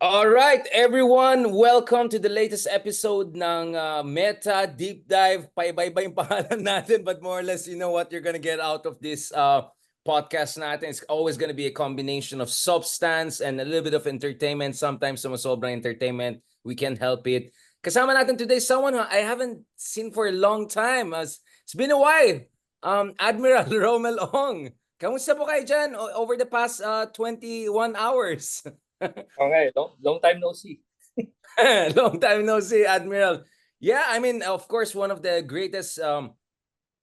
All right, everyone, welcome to the latest episode ng Meta Deep Dive. Paiba-iba yung pangalan natin, but more or less, you know what you're gonna get out of this podcast natin. It's always gonna be a combination of substance and a little bit of entertainment. Sometimes sumasobrang entertainment, we can't help it. Kasama natin today someone who I haven't seen for a long time. It's been a while. Admiral Romel Ong. Kamusta po kayo dyan over the past 21 hours? Okay, long time no see. Long time no see, Admiral. Yeah, I mean, of course, one of the greatest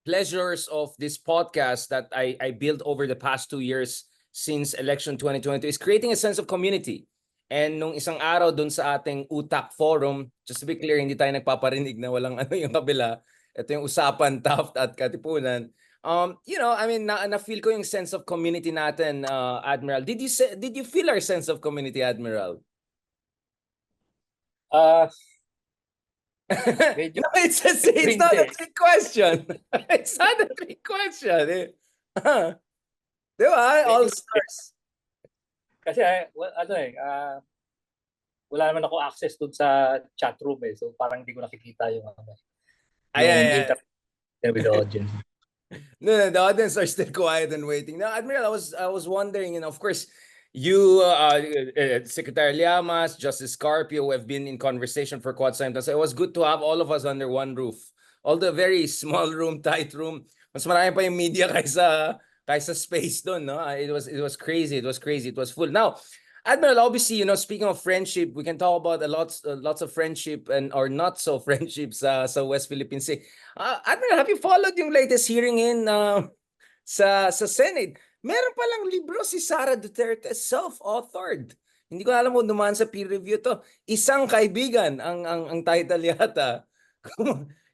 pleasures of this podcast that I built over the past 2 years since election 2022 is creating a sense of community. And nung isang araw dun sa ating UTAC forum, just to be clear, hindi tayo nagpaparinig na walang ano yung kabila. Ito yung usapan, Taft at Katipunan. I mean, na-feel ko yung sense of community natin, Admiral. Did you feel our sense of community, Admiral? Medyo No, it's not a trick question. It's not a trick question. Di ba? All stars. kasi wala naman ako access dun sa chat room so parang hindi ko nakikita yung Ay. internet with the audience. No, the audience are still quiet and waiting. Now, Admiral, I was wondering, of course, you, Secretary Llamas, Justice Carpio have been in conversation for quite some time. So it was good to have all of us under one roof. Although very small room, tight room. Mas marami pa yung media kaysa space doon, no? It was crazy. It was crazy. It was full. Now, Admiral, obviously, speaking of friendship, we can talk about lots of friendship or not so friendships sa West Philippine Sea. Admiral, have you followed yung latest hearing in sa Senate? Meron palang libro si Sara Duterte, self-authored. Hindi ko alam kung dumaan sa peer review to. Isang Kaibigan ang title yata.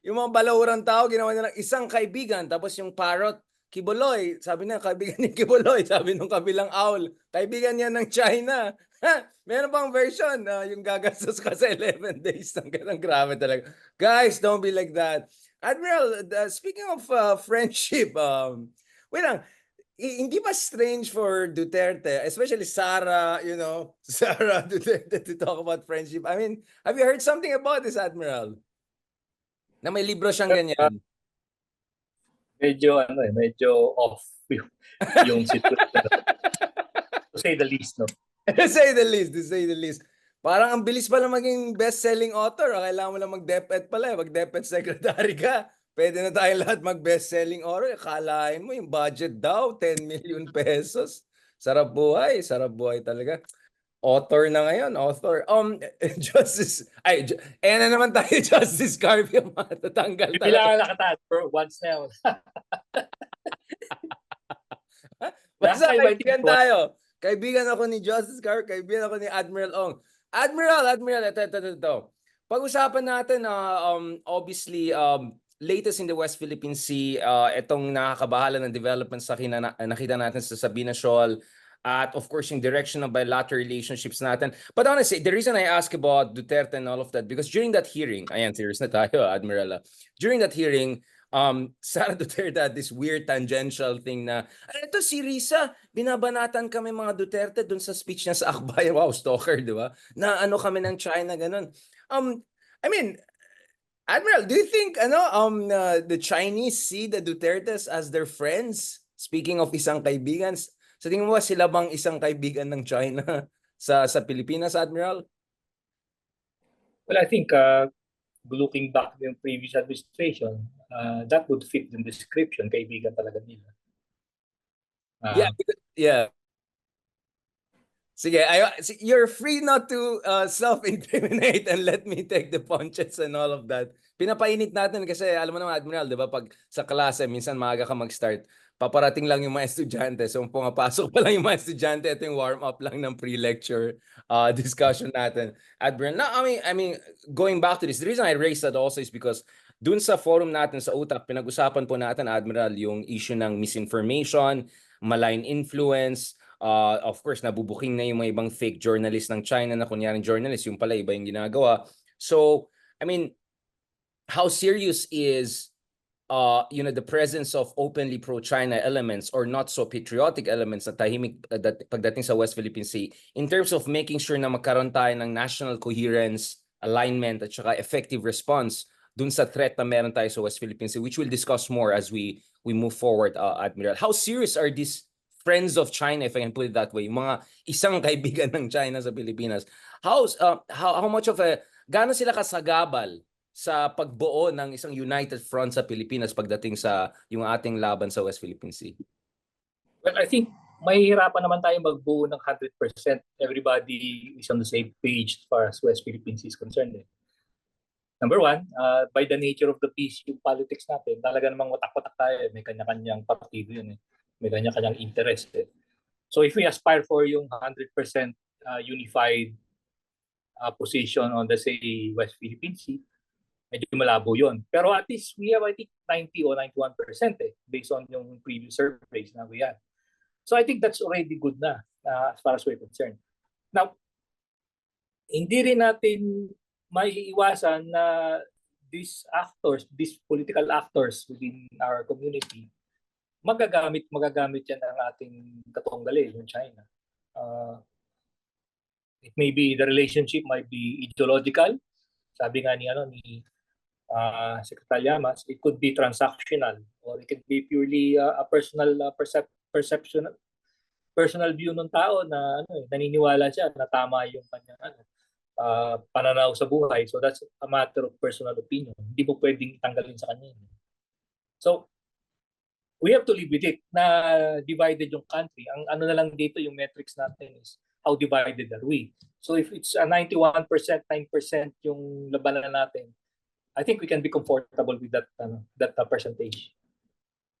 Yung mga balawurang tao, ginawa nilang Isang Kaibigan. Tapos yung parrot, Kibuloy, sabi na, kaibigan ni Kibuloy, sabi nung kabilang owl, kaibigan niya ng China. Meron bang version, yung gagastos ka sa 11 days ng ganang, grabe talaga. Guys, don't be like that. Admiral, speaking of friendship, wait lang, hindi ba strange for Duterte, especially Sara, Sara Duterte to talk about friendship? I mean, have you heard something about this, Admiral? Na may libro siyang ganyan. Medyo off yung situation. To say the least, no? To say the least. Parang ang bilis pala maging best-selling author. Kailangan mo lang mag-DepEd pala. Mag-DepEd secretary ka. Pwede na tayong lahat mag-best-selling author. Kalahin mo yung budget daw, 10 million pesos. Sarap buhay talaga. Author na ngayon, author. Justice, na naman tayo, Justice Carpio, matatanggal talaga. Kailangan nakataas for once now. Basta kaibigan tayo. Kaibigan ako ni Justice Carpio, kaibigan ako ni Admiral Ong. Admiral, ito. Pag-usapan natin, obviously, latest in the West Philippine Sea, itong nakakabahala ng developments sa nakita natin sa Sabina Shoal, at of course yung direction of bilateral relationships natin. But honestly, the reason I ask about Duterte and all of that, because during that hearing, ayan, serious na tayo, Admiral. During that hearing, Sara Duterte had this weird tangential thing na, ito si Risa, binabanatan kami mga Duterte dun sa speech niya sa Akbayan. Wow, stalker, di ba? Na ano kami ng China, ganun. I mean, Admiral, do you think the Chinese see the Dutertes as their friends? Speaking of isang kaibigan, sa tingin mo ba sila bang isang kaibigan ng China sa Pilipinas, Admiral? Well, I think looking back to the previous administration, that would fit the description, kaibigan talaga nila. Yeah. Sige, you're free not to self-incriminate and let me take the punches and all of that. Pinapainit natin kasi alam mo naman, Admiral, di ba, pag sa klase, minsan maaga ka mag-start, paparating lang yung mga estudyante. So, pumapasok pa lang yung mga estudyante, ito yung warm-up lang ng pre-lecture discussion natin. Admiral, no, I mean, going back to this, the reason I raised that also is because dun sa forum natin sa UTAC, pinag-usapan po natin, Admiral, yung issue ng misinformation, malign influence. Of course, nabubuking na yung mga ibang fake journalist ng China na kunyaring journalist, yung pala iba yung ginagawa. So, I mean, how serious is the presence of openly pro-China elements or not so patriotic elements na tahimik pagdating sa West Philippine Sea, in terms of making sure na magkaroon tayo ng national coherence, alignment, at saka effective response dun sa threat na meron tayo sa West Philippine Sea, which we'll discuss more as we move forward, Admiral. How serious are these friends of China, if I can put it that way, mga isang kaibigan ng China sa Pilipinas? How much of gaano sila kasagabal sa pagbuo ng isang united front sa Pilipinas pagdating sa yung ating laban sa West Philippine Sea? Well, I think mahihirapan naman tayo magbuo ng 100%. Everybody is on the same page as far as West Philippine Sea is concerned. Number one, by the nature of the peace, yung politics natin, talaga namang watak-watak tayo. May kanya-kanyang partido yun. May kanya-kanyang interest. So if we aspire for yung 100% unified position on the, say, West Philippine Sea, medyo malabo yun. Pero at least we have, I think, 90 or 91% based on yung previous surveys na we had. So I think that's already good na as far as we're concerned. Now, hindi rin natin maiiwasan na these political actors within our community, magagamit yan ng ating katunggali, yung China. It may be, the relationship might be ideological. Sabi nga ni Secretary Llamas, it could be transactional or it could be purely a personal personal view ng tao na naniniwala siya na tama yung kanyang pananaw sa buhay. So that's a matter of personal opinion. Hindi mo pwedeng tanggalin sa kanya. So we have to live with it na divided yung country. Ang ano na lang dito yung metrics natin is how divided are we. So if it's a 91%, 9% yung labanan natin, I think we can be comfortable with that percentage.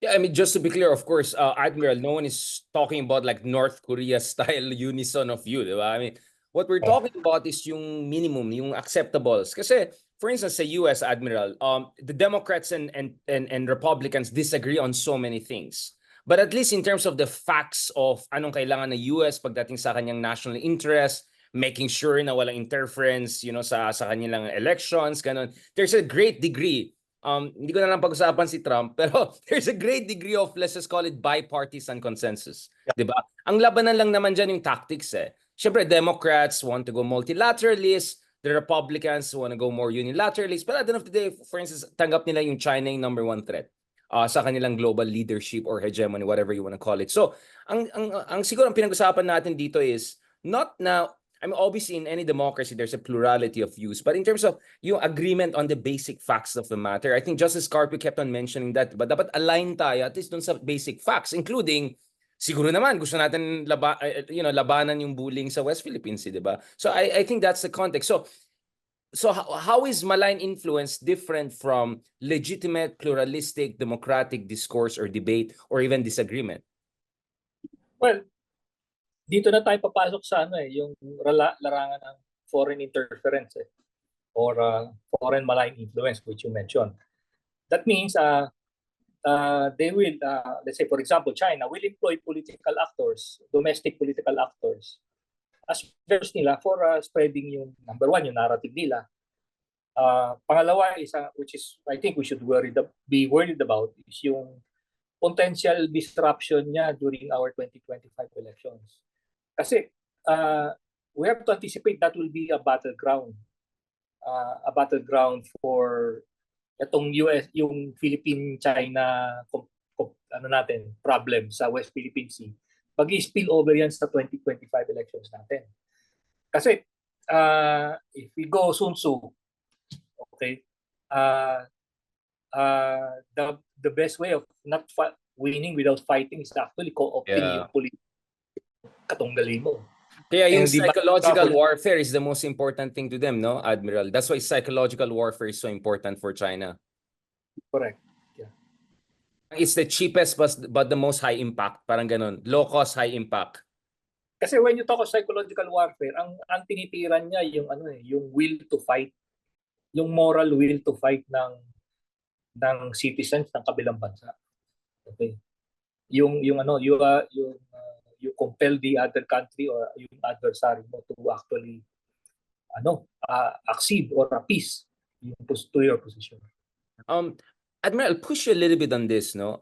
Yeah, I mean, just to be clear, of course, Admiral, no one is talking about like North Korea style unison of view, di ba? I mean, what we're talking about is yung minimum, yung acceptables. Kasi, for instance, sa US, Admiral, the Democrats and Republicans disagree on so many things. But at least in terms of the facts of anong kailangan ng US pagdating sa kanyang national interest, making sure na walang interference, sa kanilang elections, ganun. There's a great degree. Hindi ko na lang pag-usapan si Trump, pero there's a great degree of, let's just call it, bipartisan consensus. Yeah. Diba? Ang labanan lang naman dyan yung tactics Siyempre, Democrats want to go multilateralist, the Republicans want to go more unilateralist, but at the end of the day, for instance, tanggap nila yung China yung number one threat sa kanilang global leadership or hegemony, whatever you want to call it. So, ang siguro ang pinag-usapan natin dito is not now. I mean, obviously, in any democracy, there's a plurality of views. But in terms of yung agreement on the basic facts of the matter, I think Justice Carpio kept on mentioning that. But dapat align tayo at least dun sa basic facts, including, siguro naman, gusto natin labanan yung bullying sa West Philippines, di ba? So I think that's the context. So how is malign influence different from legitimate, pluralistic, democratic discourse or debate or even disagreement? Well, dito na tayo papasok sa yung larangan ng foreign interference or foreign malign influence, which you mentioned. That means they will, let's say for example, China will employ political actors, domestic political actors, as first nila for spreading yung, number one, yung narrative nila. Pangalawa is, which is I think we should be worried about, is yung potential disruption niya during our 2025 elections. Kasi we have to anticipate that will be a battleground for itong US, yung Philippine-China problem sa West Philippine Sea. Pag-i-spill over yan sa 2025 elections natin. Kasi if we go Sun Tzu, okay, the best way of not winning without fighting is actually co-opting yung political katunggali mo. Kaya yung psychological warfare is the most important thing to them, no, Admiral? That's why psychological warfare is so important for China. Correct. Yeah. It's the cheapest but the most high impact. Parang ganun. Low cost, high impact. Kasi when you talk of psychological warfare, ang tinitiran niya yung yung will to fight, yung moral will to fight ng citizens ng kabilang bansa. Okay. You compel the other country or yung adversary mo to actually accede or appease to your position. Admiral, I'll push you a little bit on this, no?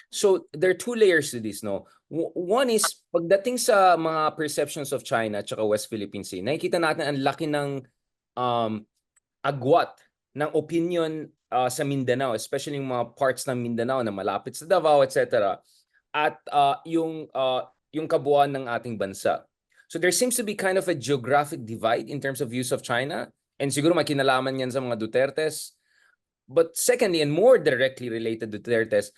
So there are two layers to this, no? One is pagdating sa mga perceptions of China at saka West Philippine Sea, nakikita natin ang laki ng agwat ng opinion sa Mindanao, especially yung mga parts ng Mindanao na malapit sa Davao, etc. At yung kabuuan ng ating bansa. So there seems to be kind of a geographic divide in terms of views of China. And siguro may kinalaman yan sa mga Dutertes. But secondly, and more directly related to Dutertes,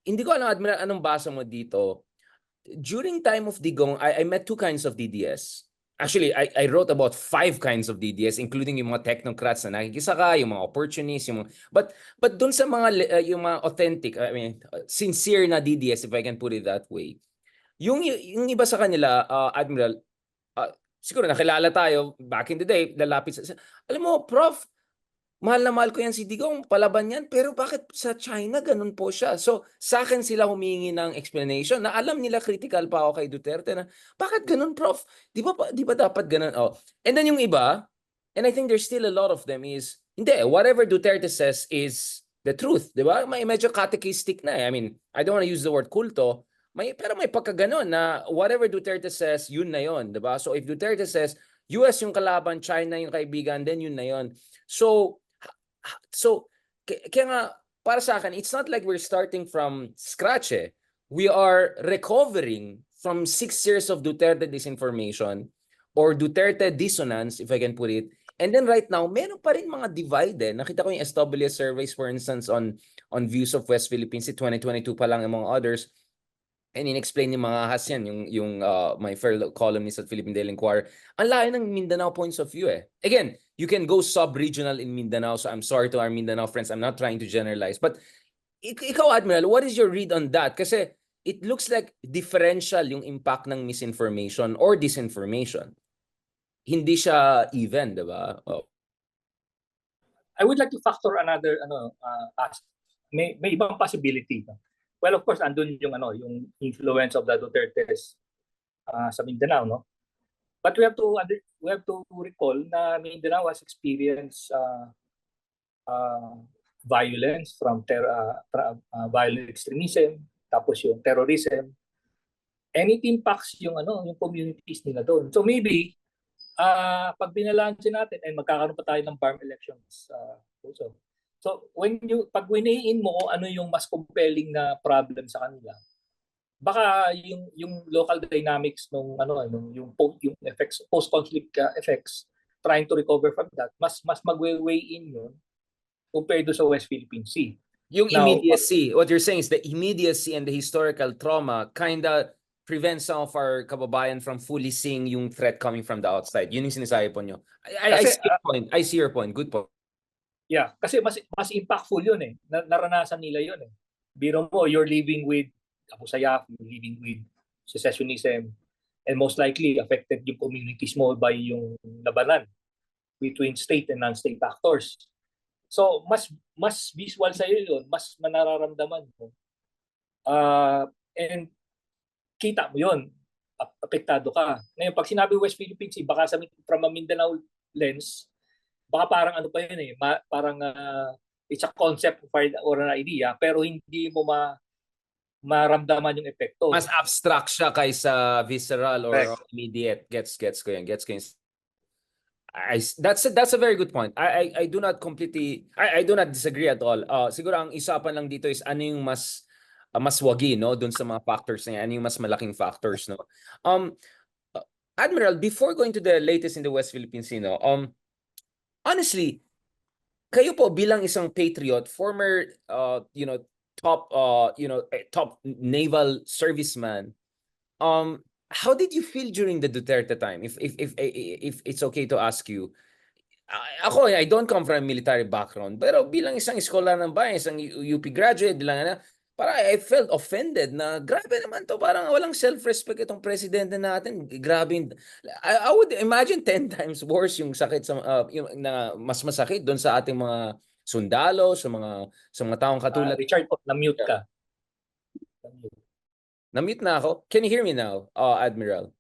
hindi ko alam, Admiral, anong basa mo dito. During time of Digong, I met two kinds of DDS. Actually, I wrote about 5 kinds of DDS, including yung mga technocrats na nakikisaka, yung mga opportunists, but dun sa mga yung mga authentic, I mean, sincere na DDS, if I can put it that way. Yung iba sa kanila, Admiral, siguro nakilala tayo back in the day, lalapit alam mo, Prof, mahal na mahal ko yan si Digong, palaban yan, pero bakit sa China ganun po siya? So, sa akin sila humingi ng explanation na alam nila critical pa ako kay Duterte na, bakit ganun, Prof? Di ba dapat ganun? Oh. And then yung iba, and I think there's still a lot of them is, hindi, whatever Duterte says is the truth, di ba? May medyo catechistic na eh. I mean, I don't want to use the word kulto, pero may pagkaganon na whatever Duterte says, yun na yun, di ba? So if Duterte says, US yung kalaban, China yung kaibigan, then yun na yun. So kaya nga, para sa akin, it's not like we're starting from scratch eh. We are recovering from 6 years of Duterte disinformation or Duterte dissonance, if I can put it. And then right now, meron pa rin mga divide eh. Nakita ko yung SWS surveys, for instance, on views of West Philippines, 2022 pa lang among others. And in-explain ni mga has yan, yung my fellow columnist at Philippine Daily Inquirer. Ang layo ng Mindanao points of view eh. Again, you can go sub-regional in Mindanao, so I'm sorry to our Mindanao friends, I'm not trying to generalize. But ikaw, Admiral, what is your read on that? Kasi it looks like differential yung impact ng misinformation or disinformation. Hindi siya even, di ba? Oh. I would like to factor another may ibang possibility. Well, of course, andun yung influence of the Dutertes sa Mindanao, no? But we have to recall na Mindanao has experienced violence from violent extremism, tapos yung terrorism, and it impacts yung communities nila doon. So maybe pag binalansin natin ay magkakaroon pa tayo ng farm elections also. So pag winiin mo kung ano yung mas compelling na problem sa kanila, baka yung local dynamics yung effects, post-conflict effects, trying to recover from that, mas magwe-weigh in yun compared to sa West Philippine Sea. Yung immediacy, what you're saying is the immediacy and the historical trauma kinda prevents some of our kababayan from fully seeing yung threat coming from the outside. Yun yung sinasabi po nyo. I see your point. I see your point. Good point. Yeah, kasi mas impactful yun eh. Naranasan nila yun eh. Biro mo, you're living with Abu Sayyaf, you're living with secessionism, and most likely affected yung communities mo by yung labanan between state and non-state actors. So, mas visual sa'yo yun, mas manararamdaman mo. And kita mo yun, apektado ka. Ngayon, pag sinabi West Philippine Sea, baka from a Mindanao lens, baka parang pa yun eh, parang it's a concept or an idea, pero hindi mo maramdaman yung epekto. Mas abstract siya kaysa visceral or immediate. Gets ko yan. That's a very good point. I do not completely, I do not disagree at all. Siguro ang isapan lang dito is ano yung mas wagi, no, dun sa mga factors na yan, ano yung mas malaking factors, no. Admiral, before going to the latest in the West Philippine Sea, no, honestly, kayo po bilang isang patriot, former top naval serviceman, how did you feel during the Duterte time? If it's okay to ask you. Ako, I don't come from a military background, pero bilang isang eskolar ng bayan, isang UP graduate, parang I felt offended na grabe naman to, parang walang self-respect itong presidente natin. Grabe. I would imagine 10 times worse yung sakit na mas masakit doon sa ating mga sundalo, sa mga taong katulad. Richard, na-mute ka. Na-mute na ako. Can you hear me now, Admiral?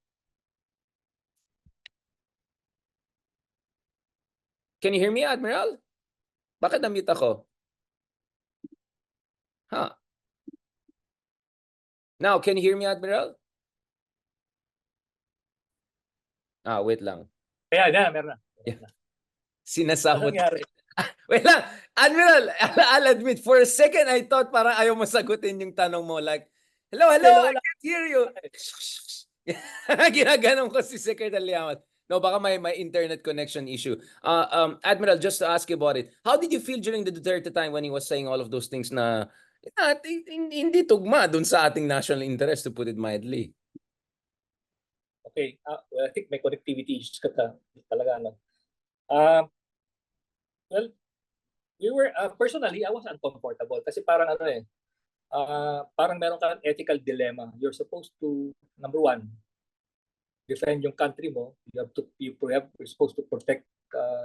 Can you hear me, Admiral? Bakit na-mute ako? Huh. Now, can you hear me, Admiral? Wait lang. Kaya na, meron na. Yeah. Ano Sinasahot. nangyari? Wait lang. Admiral, I'll admit, for a second, I thought parang ayaw mo sagutin yung tanong mo. Like, hello, Hindi, I nawala. can't hear you. Ginaganon ko si Secretary Llamas. No, baka may internet connection issue. Admiral, just to ask you about it, how did you feel during the Duterte time when he was saying all of those things na hindi tugma dun sa ating national interest, to put it mildly? Okay, well, I think may connectivity issues ka talaga. No? Well, we were, personally, I was uncomfortable kasi parang ano eh, parang meron kang ethical dilemma. You're supposed to, number one, defend yung country mo. You're supposed to protect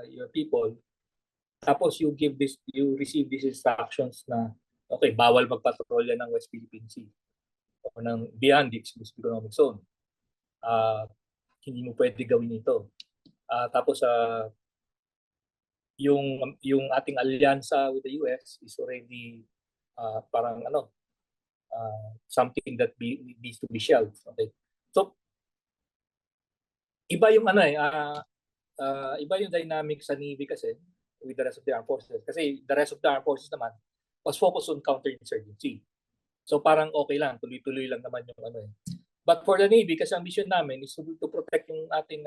your people. Tapos you receive these instructions na, okay, bawal magpatrolya ng West Philippine Sea o ng beyond the exclusive economic zone. Hindi mo pwede gawin ito. Tapos yung ating alyansa with the US is already parang something that needs to be shelved. Okay. So iba yung iba yung dynamic sa Navy kasi with the rest of the armed forces. Kasi the rest of the armed forces naman was focused on counterinsurgency. So parang okay lang, tuloy-tuloy lang naman yung But for the Navy, kasi ang mission namin is to protect yung ating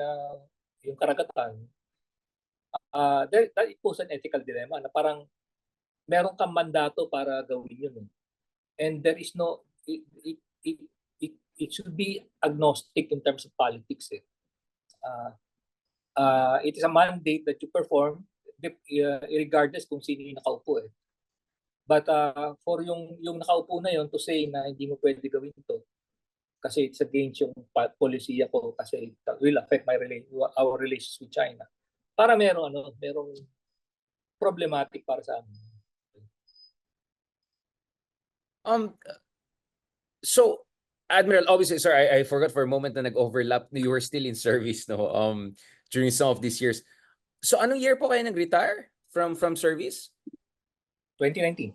yung karagatan, that it poses an ethical dilemma na parang meron kang mandato para gawin yun. And there is no, it should be agnostic in terms of politics. It is a mandate that you perform regardless kung sino yung nakaupo. But for yung nakaupo na yon to say na hindi mo pwede gawin ito kasi it's against yung policy ko kasi it will affect our relations with China. Para merong problematic para sa amin. So, Admiral, obviously, sorry, I forgot for a moment na nag-overlap. You were still in service, no? During some of these years. So, anong year po kayo nag-retire from service? 2019.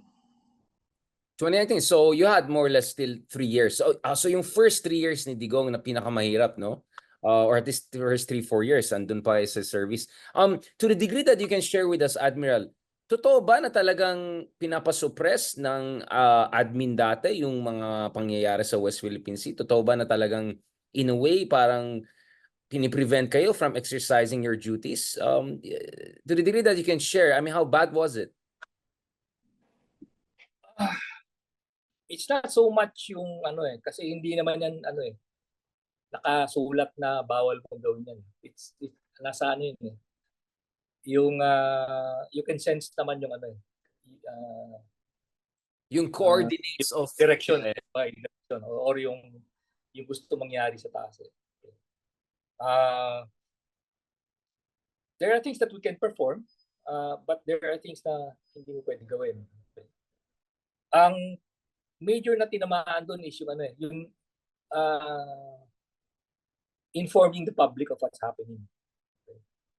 2019. So, you had more or less still 3 years. So yung first 3 years ni Digong na pinakamahirap, no? Or at least the first 3-4 years, andun pa sa service. To the degree that you can share with us, Admiral, totoo ba na talagang pinapasuppress ng admin dati yung mga pangyayari sa West Philippine Sea? Totoo ba na talagang in a way parang piniprevent kayo from exercising your duties? To the degree that you can share, I mean, how bad was it? It's not so much yung kasi hindi naman yan nakasulat na bawal mong gawin yan. It's nasa yun eh. Yung you can sense naman yung yung coordinates of direction or yung gusto mangyari sa taas. There are things that we can perform, but there are things na hindi mo pwede gawin. Ang major na tinamaan doon is yung informing the public of what's happening.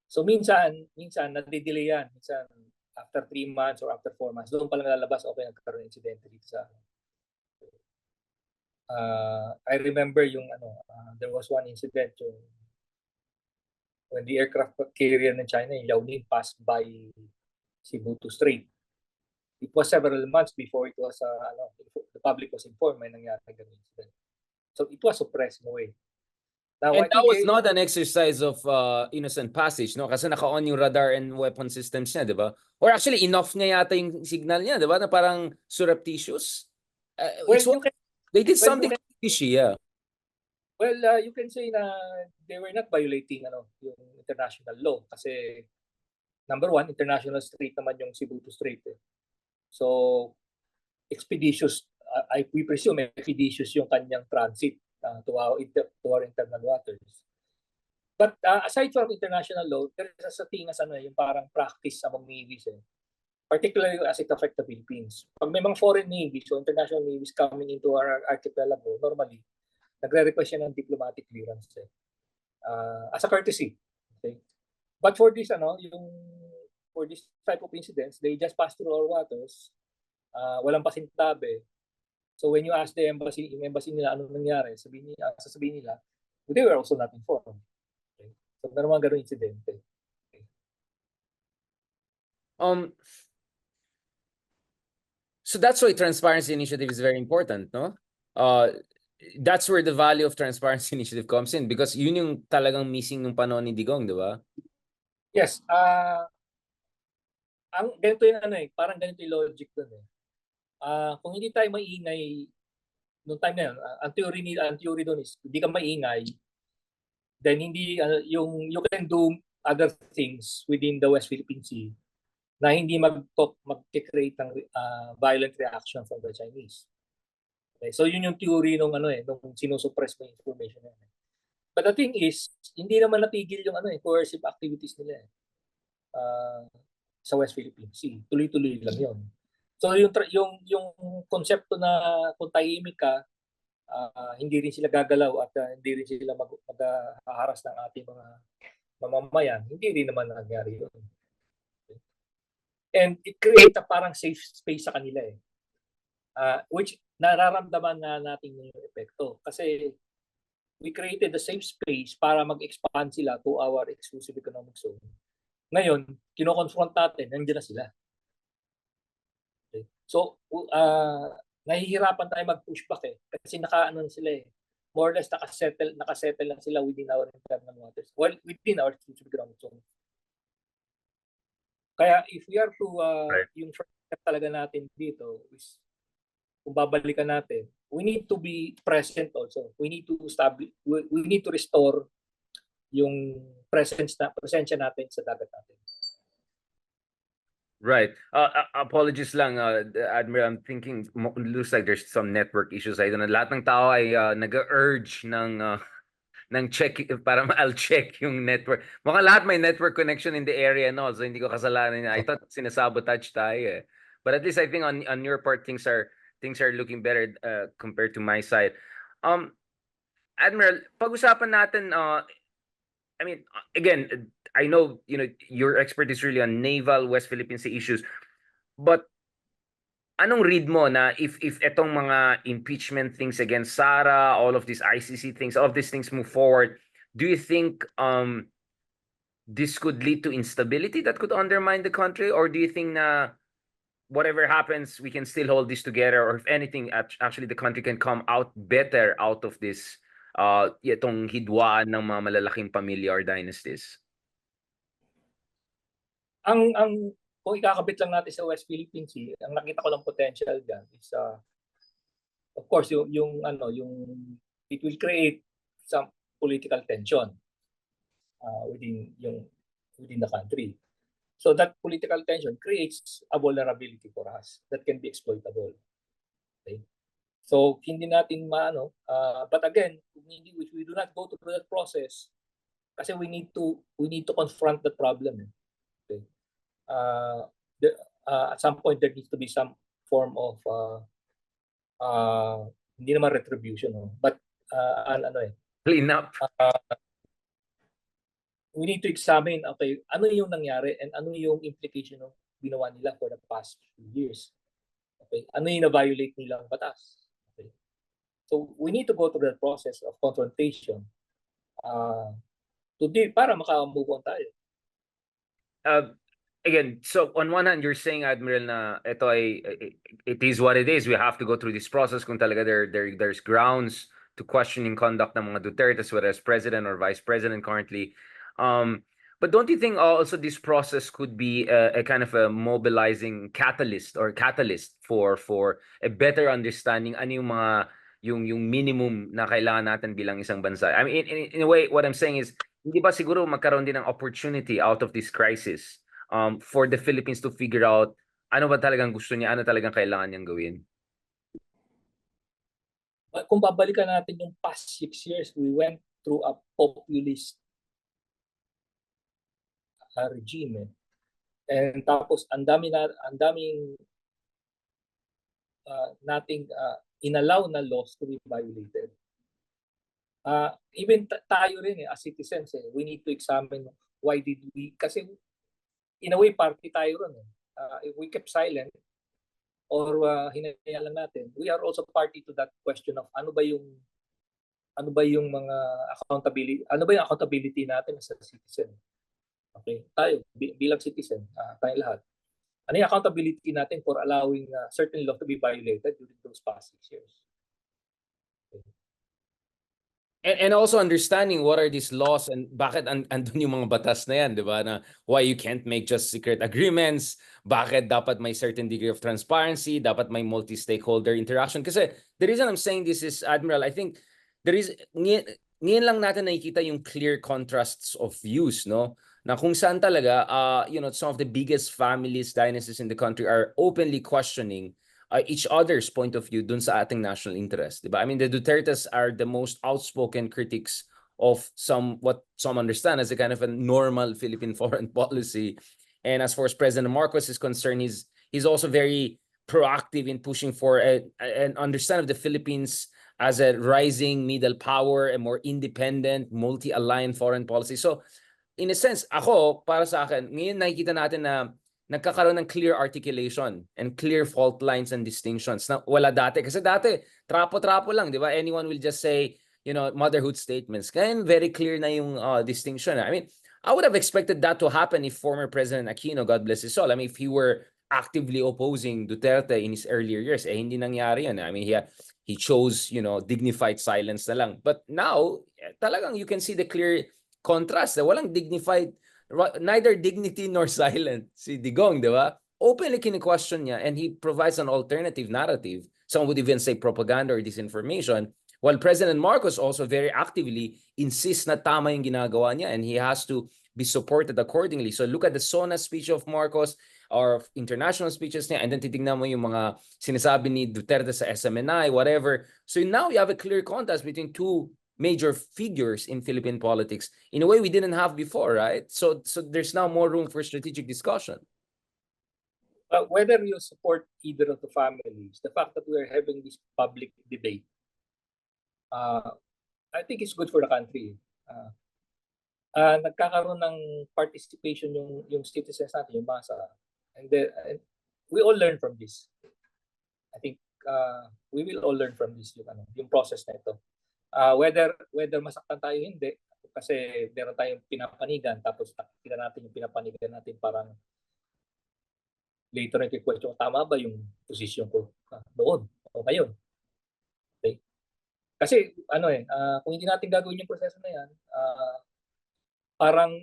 So minsan nade-delay yan. Minsan after 3 months or after 4 months, doon pa lang lalabas, okay, nagkaroon ng incidente dito sa I remember yung there was one incident when the aircraft carrier ng China, yung Liaoning, passed by Cebu to Strait. It was several months before it was the public was informed may nangyari ganun incident. So it was suppressed in a way. Now, and that was not an exercise of innocent passage, no? Kasi naka-on yung radar and weapon systems niya, di ba? Or actually, enough niya yata yung signal niya, di ba? Na parang surreptitious. They did something fishy, yeah. Well, you can say na they were not violating yung international law kasi number one, international strait naman yung Cebu to Strait. So, expeditious, we presume expeditious yung kanyang transit to our internal waters. But aside from international law, there is a thing as yung parang practice among navies, particularly as it affects the Philippines. Pag may mga foreign navies o international navies coming into our archipelago, normally, nagre-request siya ng diplomatic clearance as a courtesy. Okay? But for this, for this type of incidents, they just pass through our waters walang pasintabi. So when you ask the embassy, yung embassy nila ano nangyari, sasabihin nila, they were also not informed. Okay? So meron mga ganun insidente. So that's why Transparency Initiative is very important, no? That's where the value of Transparency Initiative comes in because yun yung talagang missing nung panahon ni Digong, di ba? Yes, ang ganito yung ano parang ganito yung logic doon eh. Kung hindi tayo maingay noong time na yun, ang theory doon is hindi ka maingay, then hindi you can do other things within the West Philippine Sea na hindi mag-create ng violent reaction from the Chinese. Okay? So yun yung theory nung nung sinusuppress mo yung information na yun. But the thing is, hindi naman natigil yung coercive activities nila sa West Philippine Sea. Tuloy-tuloy lang yun. So yung konsepto na kung tahimik ka, hindi rin sila gagalaw at hindi rin sila maghaharas ng ating mga mamamayan, hindi rin naman nangyari yun. And it creates a parang safe space sa kanila which nararamdaman na natin yung epekto. Kasi we created a safe space para mag-expand sila to our exclusive economic zone. Ngayon, kino-confront natin, nandiyan na sila. Okay. So, nahihirapan tayo mag-push back kasi nakaano sila more or less nakasettle lang sila within our internal waters. Well, within our exclusive economic zone. Kaya if we are to yung first step talaga natin dito is kung babalikan natin, we need to be present also. We need to establish, we need to restore yung presensya natin sa dagat natin. Right. Apologies lang, Admiral. I'm thinking, looks like there's some network issues. I don't know. Lahat ng tao ay nag-urge ng check, para I'll check yung network. Mukhang lahat may network connection in the area, no? So hindi ko kasalanan. I thought sinasabotage tayo But at least I think on your part, things are looking better compared to my side. Admiral, pag-usapan natin, I mean, again, I know, your expertise really on naval West Philippine Sea issues, but anong read mo na if etong mga impeachment things against Sara, all of these ICC things, all of these things move forward, do you think this could lead to instability that could undermine the country, or do you think na whatever happens, we can still hold this together, or if anything, actually the country can come out better out of this itong hidwaan ng mga malalaking pamilya or dynasties? Ang kung ikakabit lang natin sa West Philippine Sea, ang nakita ko lang potential diyan is of course yung it will create some political tension within the country. So that political tension creates a vulnerability for us that can be exploitable. Okay? So hindi natin but again, we do not go through that process kasi we need to confront the problem. Okay? At some point there needs to be some form of hindi naman retribution, but Clean up. We need to examine, okay, ano yung nangyari and ano yung implication ng ginawa nila for the past few years. Okay, ano yung na-violate nilang batas. Okay. So we need to go through that process of confrontation para maka-move on tayo. Again, so on one hand, you're saying, Admiral, na ito it is what it is. We have to go through this process kung talaga there's grounds to questioning conduct ng mga Dutertes, whether as president or vice president currently. But don't you think also this process could be a kind of a mobilizing catalyst for a better understanding ano yung mga yung minimum na kailangan natin bilang isang bansa? I mean, in a way, what I'm saying is, hindi ba siguro magkaroon din ng opportunity out of this crisis for the Philippines to figure out ano ba talagang gusto niya, ano talagang kailangan niyang gawin? Kung babalikan natin yung past 6 years, we went through a populist regime. And tapos ang daming nating inallow na laws to be violated. Even tayo rin as citizens, we need to examine why did we, kasi in a way party tayo ron. If we kept silent, or hinayaan lang natin, we are also party to that question of ano ba yung mga accountability natin as a citizen. Okay, tayo bilang citizen, tayo lahat. Ano yung accountability natin for allowing certain law to be violated during those past 6 years? And also understanding what are these laws and bakit andun yung mga batas na yan, di ba? Na why you can't make just secret agreements, bakit dapat may certain degree of transparency, dapat may multi-stakeholder interaction. Kasi the reason I'm saying this is, Admiral, I think there is, ngayon lang natin nakikita yung clear contrasts of views, no? Na kung saan talaga, some of the biggest families, dynasties in the country are openly questioning each other's point of view dun sa ating national interest, diba? I mean, the Dutertes are the most outspoken critics of what some understand as a kind of a normal Philippine foreign policy. And as far as President Marcos is concerned, he's also very proactive in pushing for an understanding of the Philippines as a rising middle power, a more independent, multi-aligned foreign policy. So, in a sense, para sa akin, ngayon nakikita natin na nagkakaroon ng clear articulation and clear fault lines and distinctions na wala dati. Kasi dati, trapo-trapo lang, di ba? Anyone will just say, motherhood statements. Kaya very clear na yung distinction. I mean, I would have expected that to happen if former President Aquino, God bless his soul, I mean, if he were actively opposing Duterte in his earlier years, hindi nangyari yan. I mean, he chose, dignified silence na lang. But now, talagang you can see the clear contrast. Walang dignified, neither dignity nor silent si Digong, di ba? Openly kini-question niya and he provides an alternative narrative. Some would even say propaganda or disinformation. While President Marcos also very actively insists na tama yung ginagawa niya and he has to be supported accordingly. So look at the SONA speech of Marcos or international speeches niya and then titignan mo yung mga sinasabi ni Duterte sa SMNI, whatever. So now you have a clear contrast between two major figures in Philippine politics in a way we didn't have before, right? So there's now more room for strategic discussion. Whether you support either of the families, the fact that we're having this public debate, I think it's good for the country. Nagkakaroon ng participation yung citizens natin, yung masa. And we all learn from this. I think we will all learn from this yung process na ito. Whether masaktan tayo hindi kasi meron tayong pinapanigan tapos nakikita natin yung pinapanigan natin parang later na question tama ba yung posisyon ko noon o ngayon. Okay? Kasi kung hindi natin gagawin yung proseso na yan, parang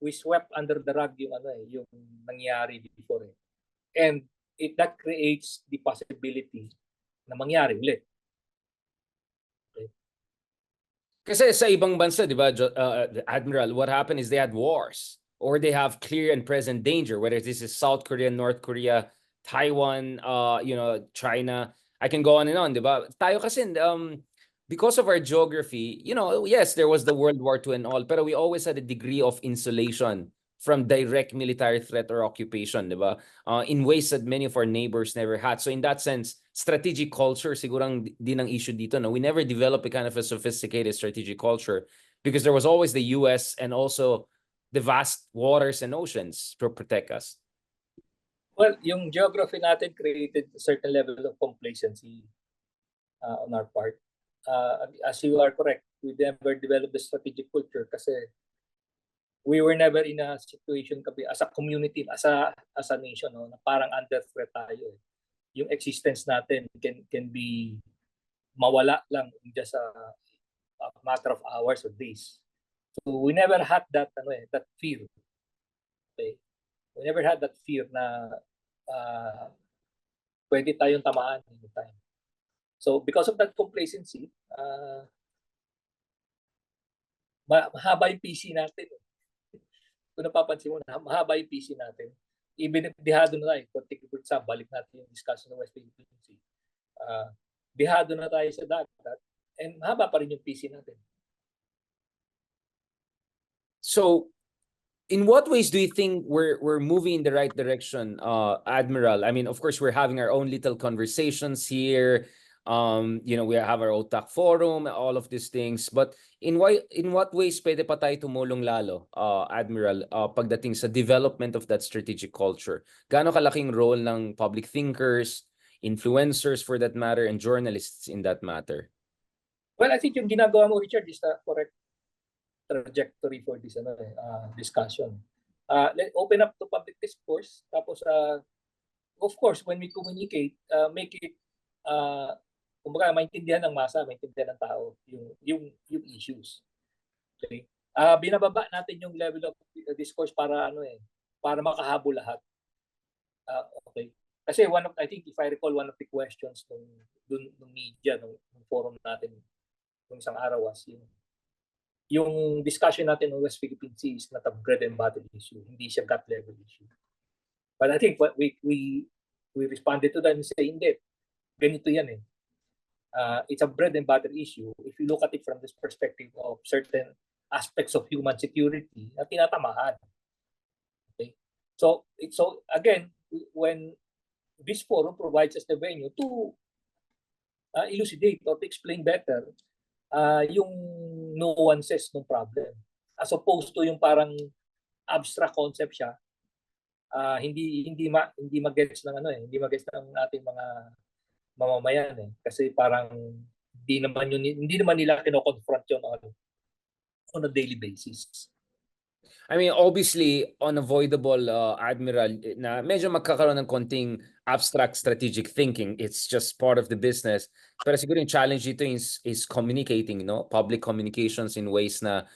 we swept under the rug yung nangyari before. And that creates the possibility na mangyari ulit. Kasi sa ibang bansa, di ba, Admiral, what happened is they had wars or they have clear and present danger, whether this is South Korea, North Korea, Taiwan, China. I can go on and on, di ba? Tayo kasi, because of our geography, yes, there was the World War II and all, pero we always had a degree of insulation from direct military threat or occupation, di ba? In ways that many of our neighbors never had. So in that sense, strategic culture sigurang din ang issue dito. No? We never developed a kind of a sophisticated strategic culture because there was always the US and also the vast waters and oceans to protect us. Well, yung geography natin created a certain level of complacency on our part. As you are correct, we never developed the strategic culture kasi we were never in a situation as a community, as a nation, na parang under threat tayo. Yung existence natin can be mawala lang in just a matter of hours or days. So we never had that fear. Okay? We never had that fear na pwede tayong tamaan anytime. So because of that complacency, mahaba yung PC natin. Kung napapansin mo, mahaba yung PC natin. Even if dihado na tayo, for example, balik natin yung discussion ng West Philippine Sea. Dihado na tayo sa dagat, and mahaba pa rin yung PC natin. So, in what ways do you think we're moving in the right direction, Admiral? I mean, of course, we're having our own little conversations here. We have our OTAC forum, all of these things. But in what ways pwede pa tayo tumulong lalo, Admiral, pagdating sa development of that strategic culture? Gaano kalaking role ng public thinkers, influencers for that matter, and journalists in that matter? Well, I think yung ginagawa mo, Richard, is the correct trajectory for this discussion. Let open up to public discourse. Tapos, of course, when we communicate, make it, kumbaga, maintindihan ng masa, maintindihan ng tao yung issues. Okay? Binababa natin yung level of discourse para para makahabol lahat. Okay. Kasi I think if I recall, one of the questions nung media, nung forum natin nung isang araw was yung discussion natin ng West Philippine Sea is not a bread and butter issue. Hindi siya gut level issue. But I think what we responded to that and say, hindi, ganito yan eh. It's a bread and butter issue if you look at it from this perspective of certain aspects of human security na tinatamahan. Okay? So again, when this forum provides us the venue to elucidate or to explain better yung nuances ng problem, as opposed to yung parang abstract concept siya, hindi magets ng hindi magets ng ating mga mamamayan kasi parang hindi naman nila kino-confront yun on a daily basis. I mean, obviously, unavoidable, Admiral, na medyo magkakaroon ng konting abstract strategic thinking. It's just part of the business. Pero siguro yung challenge dito is communicating, no? Public communications in ways na,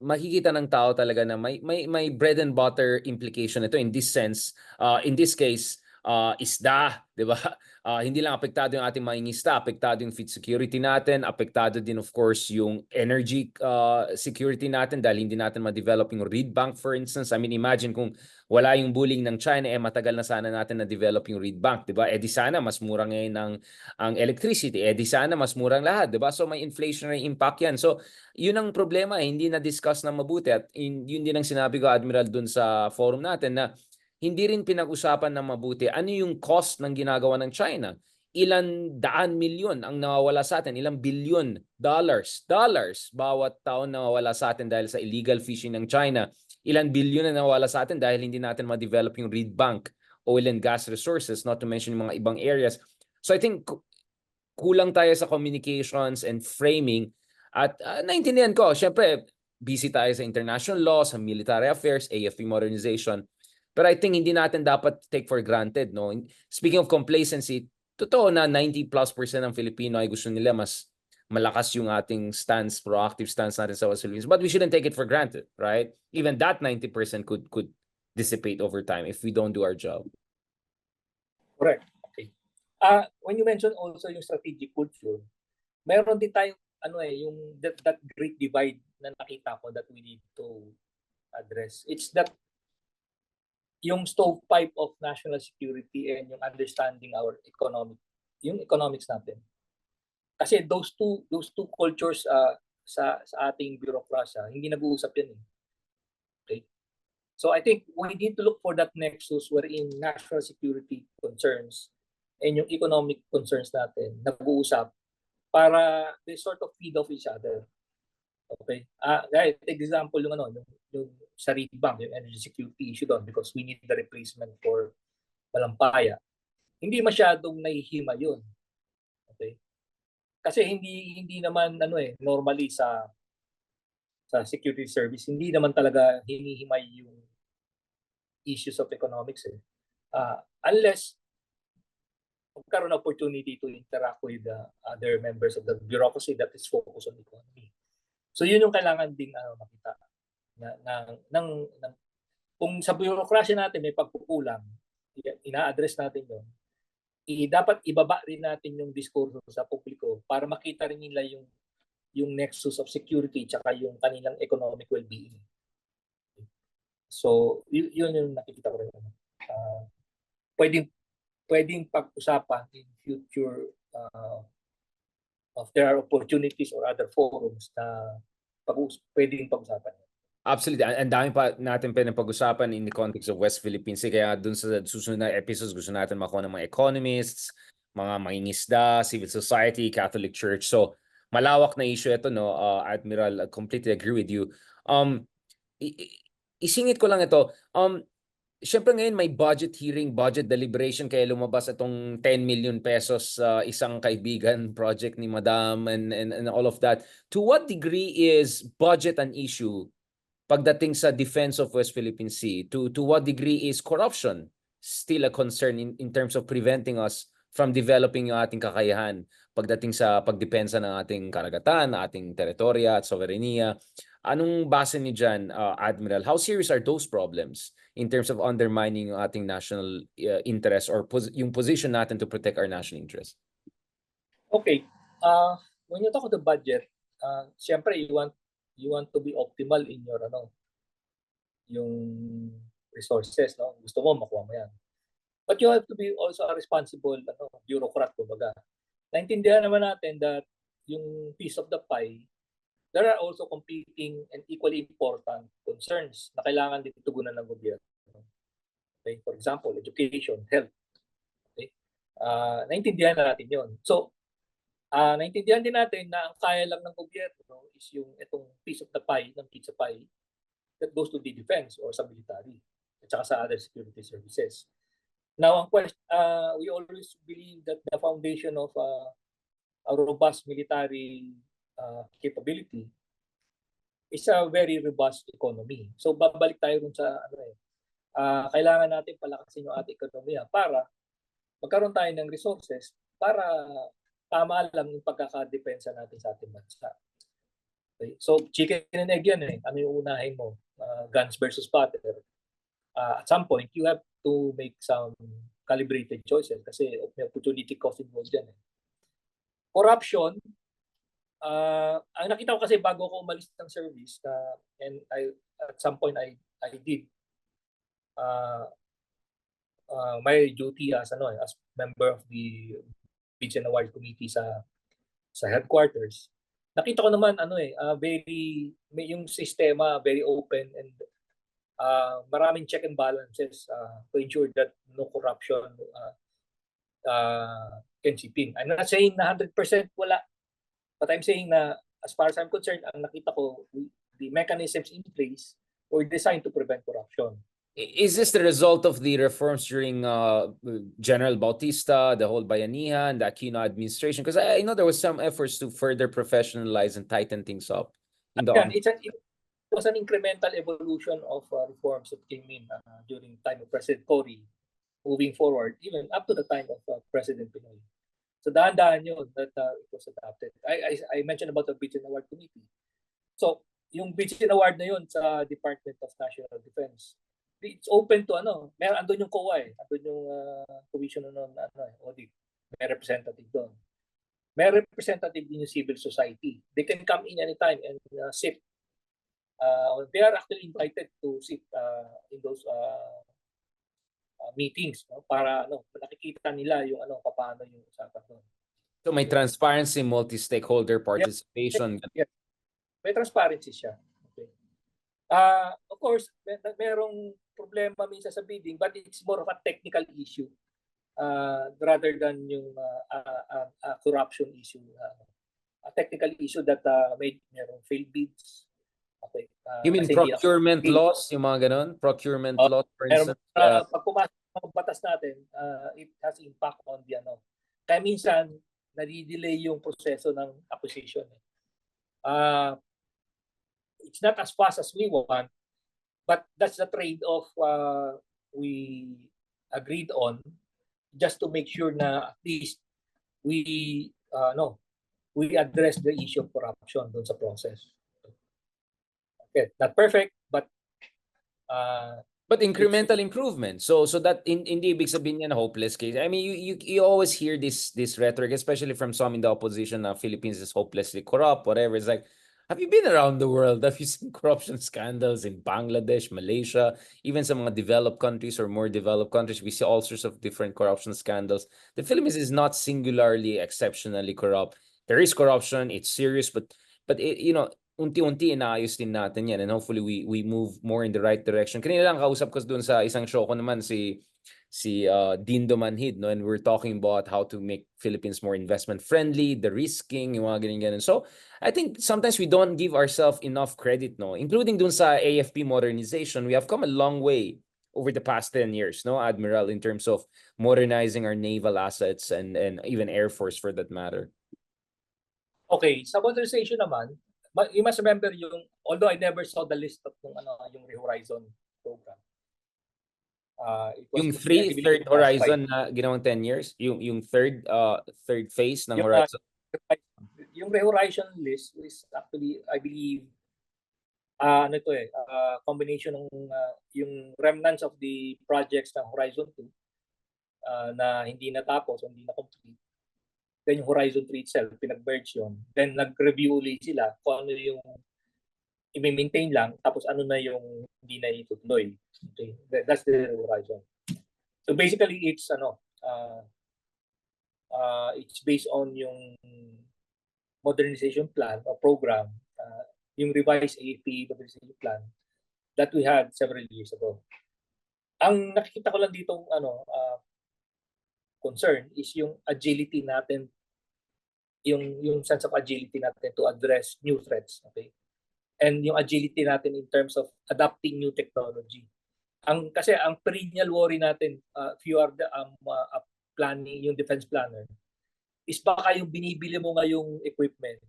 makikita ng tao talaga na may bread and butter implication ito in this sense. In this case, isda, di ba? Hindi lang apektado yung ating mga isda, apektado yung food security natin, apektado din of course yung energy security natin dahil hindi natin ma-develop yung reed bank for instance. I mean, imagine kung wala yung bullying ng China, matagal na sana natin na-develop yung reed bank, di ba? Di sana mas mura ngayon ang electricity, di sana mas murang lahat, di ba? So may inflationary impact yan. So yun ang problema, hindi na-discuss na mabuti at yun din ang sinabi ko, Admiral, dun sa forum natin na hindi rin pinag-usapan ng mabuti ano yung cost ng ginagawa ng China. Ilan daan milyon ang nawawala sa atin, ilang billion dollars bawat taon nawawala sa atin dahil sa illegal fishing ng China. Ilan billion na nawawala sa atin dahil hindi natin ma-develop yung reed bank, oil and gas resources, not to mention yung mga ibang areas. So I think kulang tayo sa communications and framing at naintindihan ko, syempre busy tayo sa international law, sa military affairs, AFP modernization. Pero I think hindi natin dapat take for granted, no? Speaking of complacency, totoo na 90+% ng Filipino ay gusto nila mas malakas yung ating stance, proactive stance natin sa West Philippines. But we shouldn't take it for granted, right? Even that 90% could dissipate over time if we don't do our job. Correct. Okay. When you mention also yung strategic culture, meron din tayong yung that great divide na nakita ko that we need to address. It's that yung stovepipe of national security and yung understanding yung economics natin. Kasi those two cultures sa ating bureaucracy, hindi nag-uusap yan eh. Okay? So I think we need to look for that nexus wherein national security concerns and yung economic concerns natin nag-uusap para they sort of feed off each other. Okay? Guys, example yung yung sa reed bank, yung energy security issue doon because we need the replacement for Malampaya. Hindi masyadong nahihima yun. Okay? Kasi hindi naman normally sa security service, hindi naman talaga hinihimay yung issues of economics unless magkaroon ng opportunity to interact with other members of the bureaucracy that is focused on economy. So yun yung kailangan ding makita kung sa bureaucracy natin may pagkukulang, ina-address natin yun. Dapat ibaba rin natin yung diskurso sa publiko para makita rin nila yung nexus of security tsaka yung kanilang economic well-being. So yun yung nakikita ko rin. Pwedeng pag-usapan in future if there are opportunities or other forums na pwedeng pag-usapan. Absolutely. Ang dami pa natin pag-usapan in the context of West Philippines. Kaya dun sa susunod na episodes, gusto natin makuha ng mga economists, mga mangingisda, civil society, Catholic Church. So, malawak na issue ito, no? Admiral, I completely agree with you. Isingit ko lang ito. Syempre ngayon may budget hearing, budget deliberation kaya lumabas itong 10 million pesos isang kaibigan project ni Madam and all of that. To what degree is budget an issue pagdating sa defense of West Philippine Sea? To what degree is corruption still a concern in terms of preventing us from developing yung ating kakayahan pagdating sa pagdepensa ng ating karagatan, ating teritorya at soberenya? Anong base ni dyan, Admiral? How serious are those problems in terms of undermining yung ating national interest or yung position natin to protect our national interest? Okay. When you talk of the budget, siyempre you want to be optimal in your yung resources, no? Gusto mo makuha mo 'yan. But you have to be also a responsible bureaucrat kumbaga. Naintindihan naman natin that yung piece of the pie, there are also competing and equally important concerns na kailangan din tugunan ng gobyerno. Okay? For example, education, health. Okay? Naintindihan na natin yun. So, naintindihan din natin na ang kaya lang ng gobyerno is yung itong piece of the pie, ng pizza pie, that goes to the defense or sa military at saka sa other security services. Now, ang question, we always believe that the foundation of a robust military capability is a very robust economy. So babalik tayo dun sa kailangan natin palakasin yung ating ekonomiya para magkaroon tayo ng resources para tama lang yung pagkakadepensa natin sa ating bansa. Okay? So chicken and egg yan eh. Ano yung unahin mo? Guns versus butter. At some point, you have to make some calibrated choices kasi may opportunity cost involved yan eh. Corruption, ang nakita ko kasi bago ako umalis ng service, and at some point I did my duty as member of the Bids and Award Committee sa headquarters. Nakita ko naman yung sistema very open and maraming check and balances to ensure that no corruption can seep in. I'm not saying na 100% wala, but I'm saying na as far as I'm concerned, ang nakita ko, the mechanisms in place were designed to prevent corruption. Is this the result of the reforms during General Bautista, the whole Bayanihan, the Aquino administration? Because I know there was some efforts to further professionalize and tighten things up. It was an incremental evolution of reforms that came in during the time of President Cory, moving forward, even up to the time of President Pinoy. So dahan-dahan yun that it was adopted. I mentioned about the Bids and Award Committee. So yung Bids and Award na yun sa Department of National Defense, it's open to meron andun yung COA eh, andun yung Commission on Audit, may representative doon. May representative din yung civil society. They can come in anytime and sit. They are actually invited to sit in those meetings, no? Para nakikita nila yung paano yung usapan doon. So may transparency, multi-stakeholder participation. Yes. May transparency siya. Okay. Of course, merong problema minsan sa bidding, but it's more of a technical issue rather than yung corruption issue. A technical issue that merong failed bids. Okay. You mean procurement laws, yung mga ganun? Procurement laws, for instance? Pag pumasok ng batas natin, it has impact on the Kaya minsan, nadi-delay yung proseso ng acquisition. It's not as fast as we want, but that's the trade-off we agreed on just to make sure na at least we address the issue of corruption doon sa process. Okay, not perfect, but incremental improvement. So that hindi ibig sabihin yan hopeless case. I mean, you always hear this rhetoric, especially from some in the opposition, na Philippines is hopelessly corrupt, whatever. It's like, have you been around the world? Have you seen corruption scandals in Bangladesh, Malaysia, even some mga developed countries or more developed countries? We see all sorts of different corruption scandals. The Philippines is not singularly exceptionally corrupt. There is corruption. It's serious, but it, unti-unti inaayos din natin yan, and hopefully we move more in the right direction. Kanina lang kausap ko doon sa isang show ko naman si Dindo Manhid, no, and we're talking about how to make Philippines more investment friendly, the risking, yung mga ganyan. So I think sometimes we don't give ourselves enough credit, no, including doon sa AFP modernization. We have come a long way over the past 10 years, no, Admiral, in terms of modernizing our naval assets and even Air Force for that matter? Okay, sa modernization naman, you must remember although I never saw the list of yung Horizon program. It was Yung I believe third it was Horizon na ginawang 10 years, yung third phase ng Horizon. Yung Horizon list is actually, I believe, combination ng yung remnants of the projects ng Horizon 2 na hindi natapos, hindi na complete. Then yung Horizon 3 itself, pinag-merge yun. Then nag-review ulit sila kung ano yung i-maintain lang, tapos ano na yung hindi na itutuloy. Okay? That's the Horizon. So basically, it's it's based on yung modernization plan or program, yung revised AFP modernization plan that we had several years ago. Ang nakikita ko lang dito concern is yung agility natin, yung sense of agility natin to address new threats, okay? And yung agility natin in terms of adapting new technology. Kasi ang perennial worry natin, if you are planning, yung defense planner, is baka yung binibili mo ngayong equipment,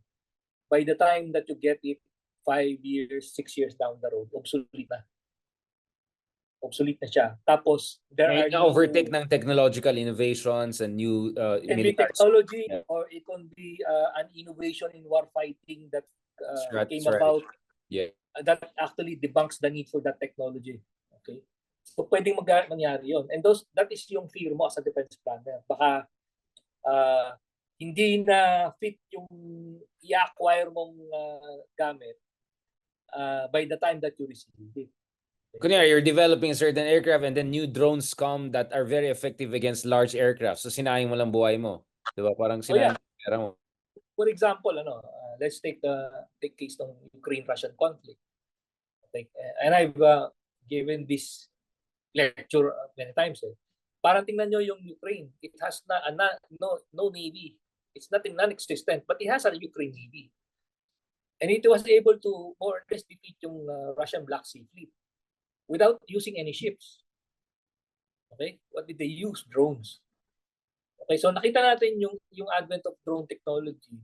by the time that you get it 5 years, 6 years down the road, obsolete na. Obsolete na siya. Tapos, there are overtake ng technological innovations and new military technology, or it can be an innovation in war fighting that came about that actually debunks the need for that technology. Okay? So, pwedeng mangyari yun. And that is yung fear mo as a defense planner. Baka hindi na fit yung i-acquire mong gamit by the time that you receive it. Kunyari, you're developing a certain aircraft and then new drones come that are very effective against large aircraft. So sinayang mo lang buhay mo. Diba? Parang sinayang mo. For example, let's take case ng Ukraine-Russian conflict. And I've given this lecture many times. Parang tingnan nyo yung Ukraine. It has no navy. It's nothing non-existent, but it has a Ukraine navy. And it was able to more or less defeat yung Russian Black Sea Fleet without using any ships. Okay? What did they use? Drones. Okay, so nakita natin yung advent of drone technology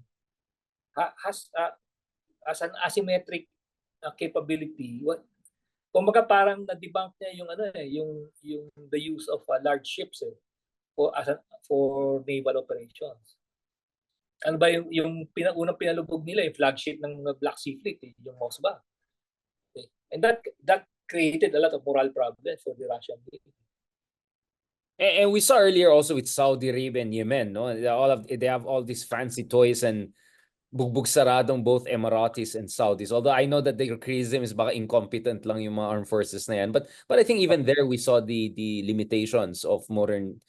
has an asymmetric capability. Kumbaga parang na-debunk niya yung the use of large ships for naval operations. Ano ba yung unang pinalubog nila, yung flagship ng Black Sea Fleet, yung Moskva. Okay? And that created a lot of moral problems for the Russian Navy. And we saw earlier also with Saudi Arabia and Yemen, no? They have all these fancy toys and bugbog saradong both Emiratis and Saudis. Although I know that their criticism is baka incompetent lang yung mga armed forces na yan. But I think even there we saw the limitations of modern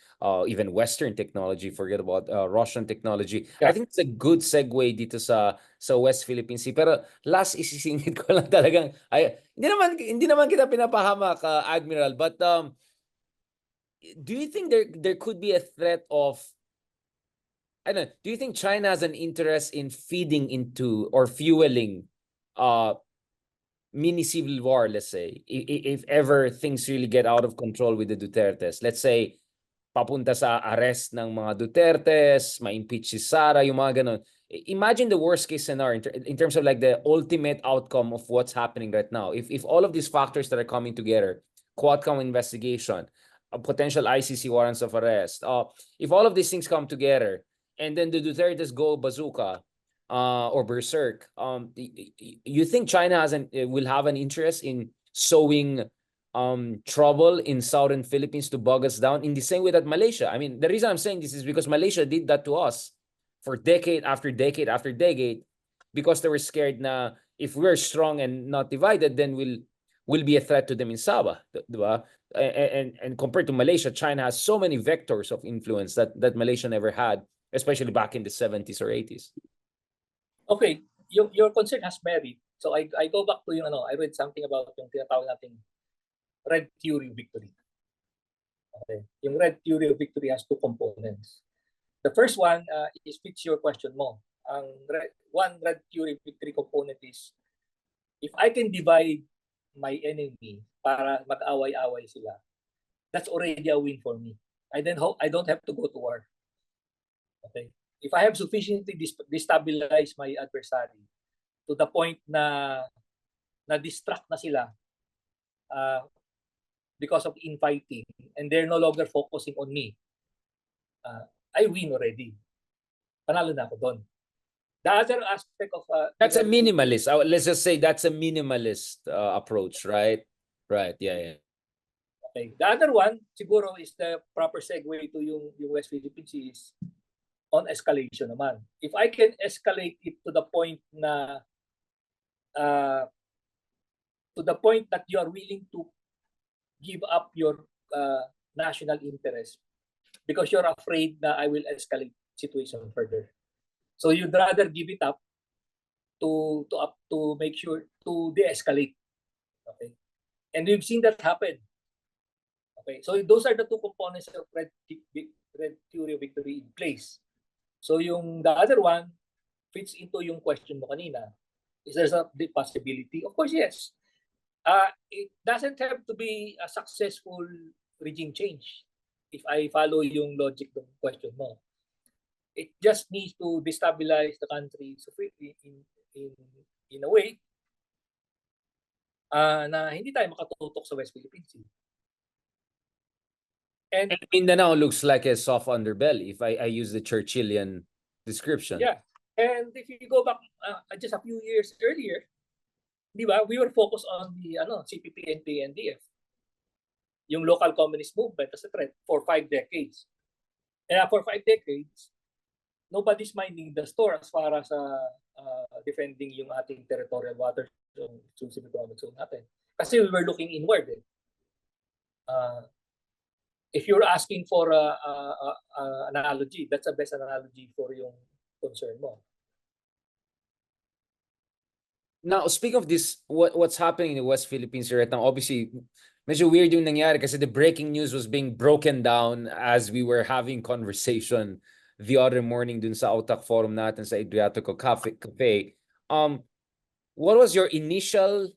even Western technology. Forget about Russian technology. Yeah. I think it's a good segue dito sa West Philippine Sea. Pero last isisingit ko lang talagang hindi naman kita pinapahamak, Admiral, but do you think there could be a threat of, I don't know, do you think China has an interest in feeding into or fueling mini civil war, let's say, if ever things really get out of control with the Dutertes? Let's say papunta sa arrest ng mga Dutertes, ma-impeach si Sara, yung mga ganon. Imagine the worst case scenario in terms of like the ultimate outcome of what's happening right now. If all of these factors that are coming together, Quadcom investigation, a potential ICC warrants of arrest, if all of these things come together, and then the Dutertes go bazooka or berserk, you think China will have an interest in sowing trouble in southern Philippines to bog us down in the same way that Malaysia? I mean, the reason I'm saying this is because Malaysia did that to us for decade after decade after decade, because they were scared na if we're strong and not divided, then we'll be a threat to them in Sabah, diba? And compared to Malaysia, China has so many vectors of influence that Malaysia never had, especially back in the 70s or 80s. Okay, your concern has merit. So I go back to yung I read something about yung tinatawag nating red theory of victory. Okay. Yung red theory of victory has two components. The first one is fits your question mo. Ang red theory of victory component is if I can divide my enemy para mag-away-away sila, that's already a win for me. I don't have to go to war. Okay? If I have sufficiently destabilized my adversary to the point na na-distract na sila because of infighting and they're no longer focusing on me, I win already. Panalo na ako doon. The other aspect of That's a minimalist. Let's just say that's a minimalist approach, right? Right. Yeah. Okay. The other one, siguro, is the proper segue to yung West Philippine Sea is on escalation naman. If I can escalate it to the point na that you are willing to give up your national interest because you're afraid that I will escalate situation further. So you'd rather give it up to make sure to de-escalate. Okay, and we've seen that happen. Okay, so those are the two components of red theory of victory in place. So the other one fits into yung question mo kanina. Is there the possibility? Of course, yes. It doesn't have to be a successful regime change if I follow yung logic ng question mo. It just needs to destabilize the country in a way na hindi tayo makatutok sa West Philippine Sea. And Mindanao looks like a soft underbelly if I use the Churchillian description. Yeah. And if you go back just a few years earlier, di ba, we were focused on the CPP, NP, NDF. Yung local communist movement as a threat for 5 decades. And for 5 decades, nobody's minding the store as far as defending yung ating territorial waters, yung exclusive economic zone natin. Kasi we were looking inward. If you're asking for an analogy, that's the best analogy for yung concern mo. Now, speaking of this, what's happening in the West Philippines right now, obviously, medyo weird yung nangyari kasi the breaking news was being broken down as we were having conversation the other morning dun sa Utak Forum natin sa Adriatico Cafe. What was your initial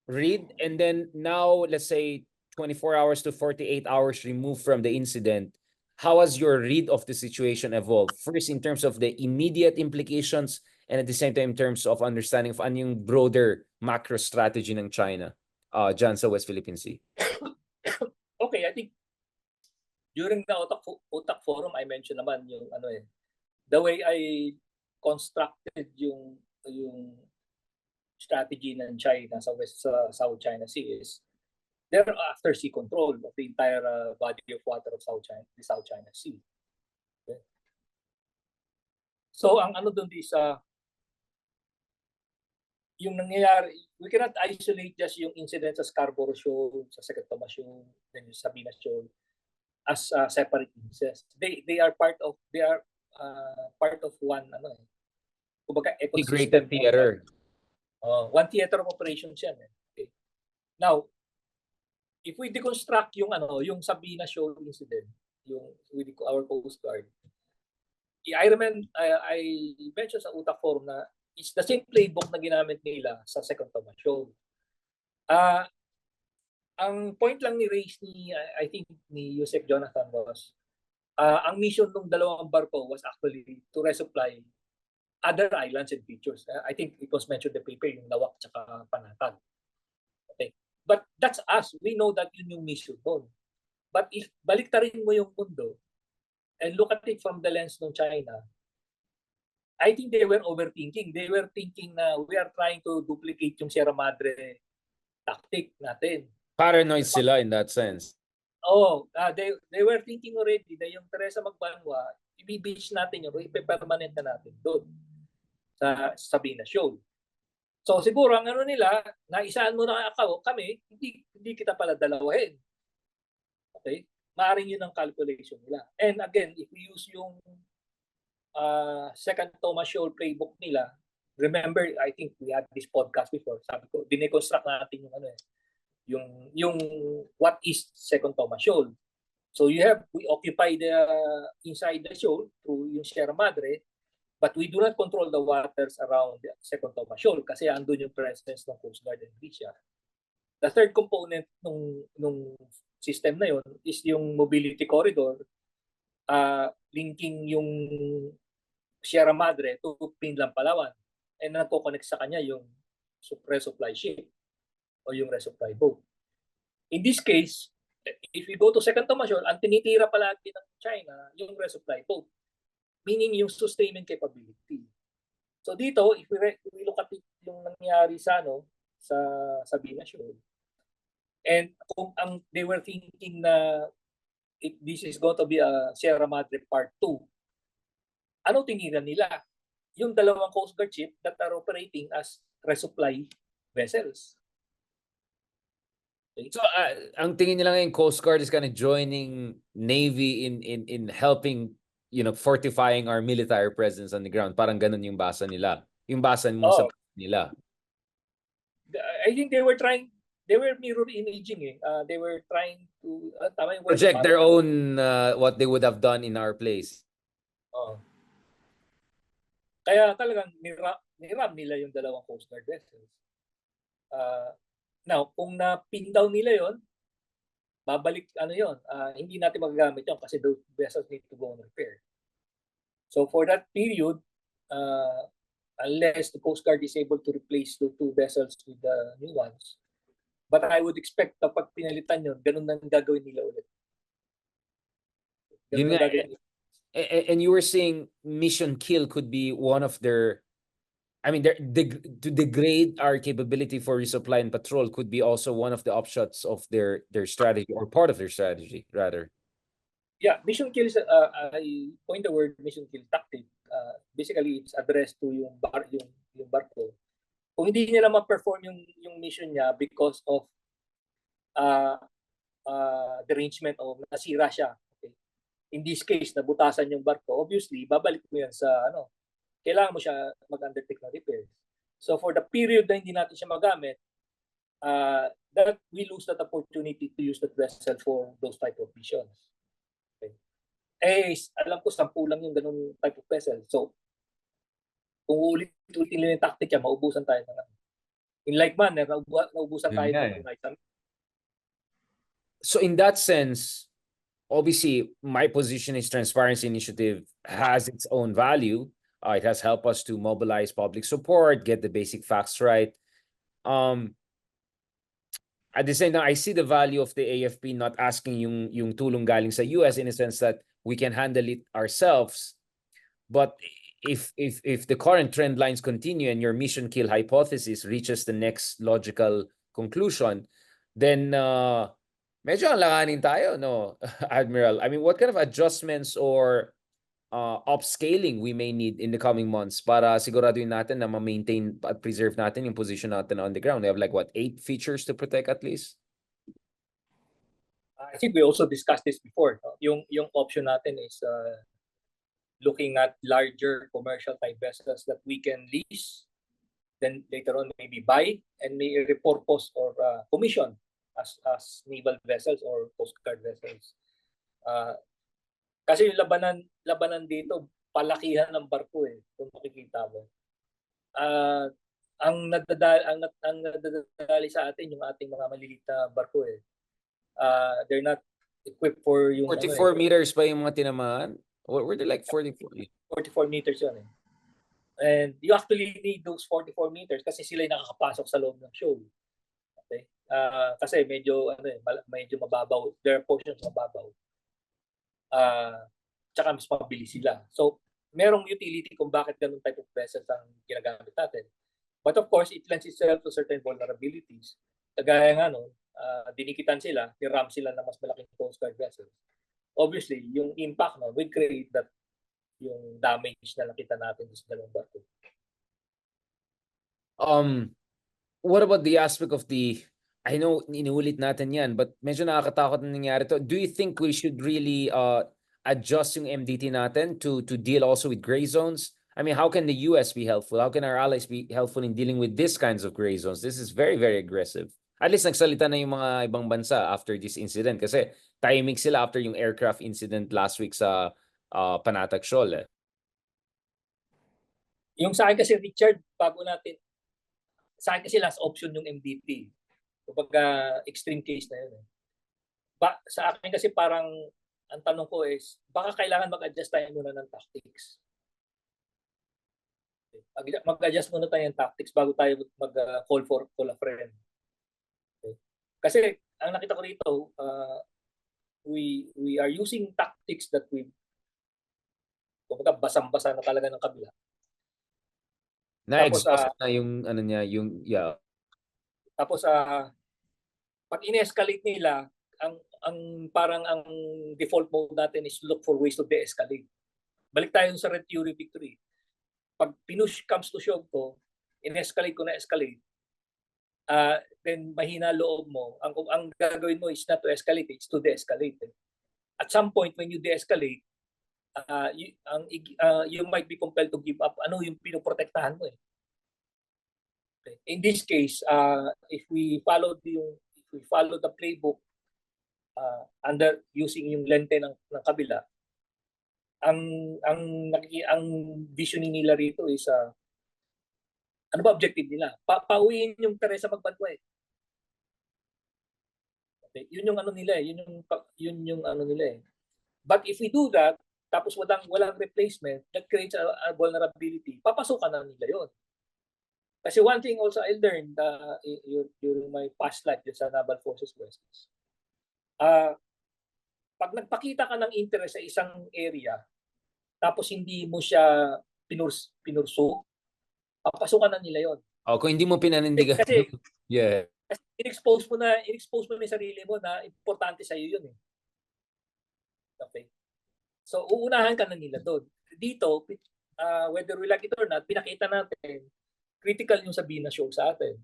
read? And then now, let's say 24 hours to 48 hours removed from the incident, how has your read of the situation evolved? First, in terms of the immediate implications, and at the same time, in terms of understanding of ano yung broader macro strategy ng China dyan sa West Philippine Sea. Okay, I think during the Utak Forum, I mentioned naman yung the way I constructed yung strategy ng China sa South China Sea is they're after sea control of the entire body of water of the South China Sea. Okay? So ang doon is yung nangyayari, we cannot isolate just yung incident sa Scarborough Shoal, sa Second Thomas Shoal, then yung Sabina Shoal as separate incidents. They are part of one kumbaga ecosystem. Integrated theater. One theater of operations yan. Okay. Now, if we deconstruct yung Sabina Shoal incident, with our Coast Guard, I mentioned sa Utak Forum na it's the same playbook na ginamit nila sa Second Thomas Shoal. Ang point lang I think ni Yusek Jonathan was, ang mission ng dalawang barko was actually to resupply other islands and features. I think it was mentioned in the paper, yung Lawak tsaka Panatag. Okay. But that's us. We know that yun yung mission doon. But if baliktarin mo yung mundo and look at it from the lens ng China, I think they were overthinking. They were thinking na we are trying to duplicate yung Sierra Madre tactic natin. Paranoid sila in that sense. They were thinking already na yung Teresa Magbanwa, i-beach natin yun, ipe-permanent na natin doon sa Sabina Shoal. So siguro ang nila, naisaan mo na kami, hindi kita pala dalawahin. Okay? Maaring yun ang calculation nila. And again, if we use yung Second Thomas Shoal playbook nila, remember, I think we had this podcast before, sabi ko, dineconstruct natin yung what is Second Thomas Shoal. So we occupy the inside the shoal through yung Sierra Madre, But we do not control the waters around the second Thomas Shoal kasi andun yung presence ng Coast Guard and Grisha. The third component nung system na yon is yung mobility corridor linking yung Sierra Madre to Pinlan, Palawan. And nagko-connect sa kanya yung resupply ship o yung resupply boat. In this case, if we go to second Thomas Shoal, ang tinitira palagi ng China yung resupply boat, meaning yung sustainment capability. So dito, if we look at yung nangyari sa Sabina Shoal, and kung they were thinking na if this is going to be a Sierra Madre Part 2, ano tinira nila? Yung dalawang Coast Guard ship that are operating as resupply vessels. Okay. So ang tingin nila ngayon, Coast Guard is kind of joining Navy in helping, fortifying our military presence on the ground. Parang ganun yung basa nila. Yung basa mo sa nila. I think they were mirror imaging they were trying to project their own what they would have done in our place. Kaya talagang niram nila yung dalawang Coast Guard vessels. Now, kung na-pin down nila yon, babalik hindi natin magagamit yon kasi those vessels need to go on repair. So for that period, unless the Coast Guard is able to replace the two vessels with the new ones, but I would expect kapag pinalitan yun, ganun nang gagawin nila ulit. And you were saying mission kill could be one of their, to degrade our capability for resupply and patrol could be also one of the offshots of their strategy, or part of their strategy, rather. Yeah, mission kill is, I point the word mission kill tactic. Basically, it's addressed to yung barko. Kung hindi niya ma-perform yung mission niya because of derangement o nasira siya. Okay? In this case, nabutasan yung barko, obviously, babalik mo yan sa kailangan mo siya mag-undertake ng repairs. So for the period na hindi natin siya magamit, that we lose that opportunity to use that vessel for those type of missions. Okay. Alam ko 10 lang yung ganung type of vessel. So kung ulit-ulitin nila yung tactic niya, maubusan tayo ng in like manner, naubusan tayo ng item. So in that sense, obviously, my position is Transparency Initiative has its own value. It has helped us to mobilize public support, get the basic facts right. At the same time, I see the value of the AFP not asking yung tulong galing sa US in a sense that we can handle it ourselves. But if the current trend lines continue and your mission kill hypothesis reaches the next logical conclusion, then medyo alanganin tayo, no, Admiral? What kind of adjustments or upscaling we may need in the coming months para siguraduhin natin na ma-maintain at preserve natin yung position natin on the ground? We have 8 features to protect at least? I think we also discussed this before. Yung option natin is looking at larger commercial type vessels that we can lease, then later on maybe buy and may repurpose or commission as naval vessels or Coast Guard vessels. Kasi yung labanan dito, palakihan ng barko kung makikita mo. Ang nadadali sa atin yung ating mga maliliit na barko they're not equipped for yung 44 meters pa yung mga tinamaan. Were they 44? 44 meters yun And you actually need those 44 meters kasi sila yung nakakapasok sa loob ng shoal. Okay? Kasi medyo mababaw. There are portions mababaw. Tsaka mas mabilis sila. So, merong utility kung bakit ganun type of vessels ang ginagamit natin. But of course, it lends itself to certain vulnerabilities. Kagaya nga dinikitan sila, niram sila ng mas malaking Coast Guard vessels. Obviously, yung impact will create that yung damage na nakita natin sa dalawang barko. What about the aspect of I know inuulit natin yan, but medyo nakakatakot na nangyari to. Do you think we should really adjust yung MDT natin to deal also with gray zones? How can the US be helpful? How can our allies be helpful in dealing with these kinds of gray zones? This is very, very aggressive. At least nagsalita na yung mga ibang bansa after this incident kasi timing sila after yung aircraft incident last week sa Panatag Shoal. Yung sa akin kasi, Richard, bago natin, sa akin kasi last option yung MDT. Kumbaga, extreme case na yun. Sa akin kasi parang, ang tanong ko is, baka kailangan mag-adjust tayo muna ng tactics. Mag-adjust muna tayo ng tactics bago tayo mag-call for call a friend. Okay. Kasi, ang nakita ko rito, we are using tactics that we kumbaga basang-basa na talaga ng kabila. Tapos Na-exhaust na yung ano niya, yung tapos pag in-escalate nila, ang parang ang default mode natin is look for ways to de-escalate. Balik tayo sa Red Theory Victory. Pag pinush comes to shove ko, in-escalate ko na escalate, then mahina loob mo. Ang gagawin mo is not to escalate, it's to de-escalate. At some point when you de-escalate, you might be compelled to give up ano yung pinoprotektahan mo. Okay. In this case, if we follow the playbook under using yung lente ng kabila, ang visioning nila rito is ano ba objective nila? Pauwiin yung Teresa Magbanwa eh. Okay. Yun yung ano nila eh, yun yung ano nila eh. But if we do that, tapos walang replacement, that creates a vulnerability. Papasukan na nila yun. Kasi one thing also I learned during my past life sa Naval Forces West, pag nagpakita ka ng interest sa isang area, tapos hindi mo siya pinurso, papasukan na nila yon. kung hindi mo pinanindigan. Kasi, yeah. Kasi in-expose mo na yung sarili mo na importante sa iyo yun eh. Okay. So, uunahan ka na nila doon. Dito, whether we like it or not, pinakita natin, critical yung sabihin na show sa atin.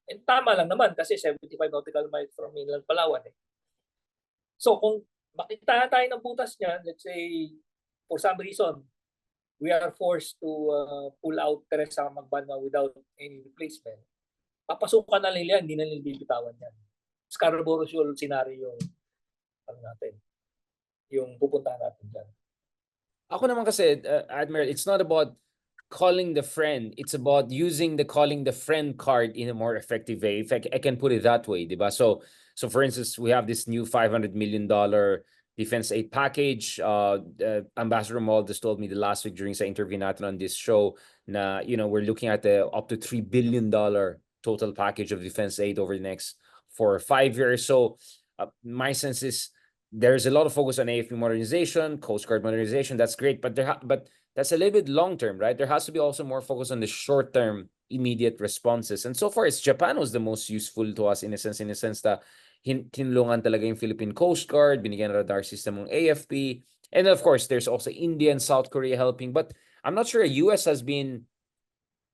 And tama lang naman kasi 75 nautical miles from mainland Palawan eh. So, kung makita tayo ng butas niya, let's say, for some reason, we are forced to pull out Teresa Magbanwa without any replacement, papasukan na nila, hindi na nila bibitawan yan. Scarborough Shoal scenario natin. Yung pupuntahan natin dyan. Ako naman kasi, Admiral, it's not about calling the friend. It's about using the calling the friend card in a more effective way. If I can put it that way, diba? So for instance, we have this new $500 million defense aid package. Ambassador Romualdez told me the last week during sa interview natin on this show na, we're looking at the up to $3 billion total package of defense aid over the next 4 or 5 years. So my sense is there's a lot of focus on AFP modernization, Coast Guard modernization. That's great, but that's a little bit long term, right? There has to be also more focus on the short term, immediate responses. And so far, Japan was the most useful to us in a sense that tinulungan talaga yung Philippine Coast Guard, binigyan radar system ng AFP. And of course, there's also India and South Korea helping. But I'm not sure US has been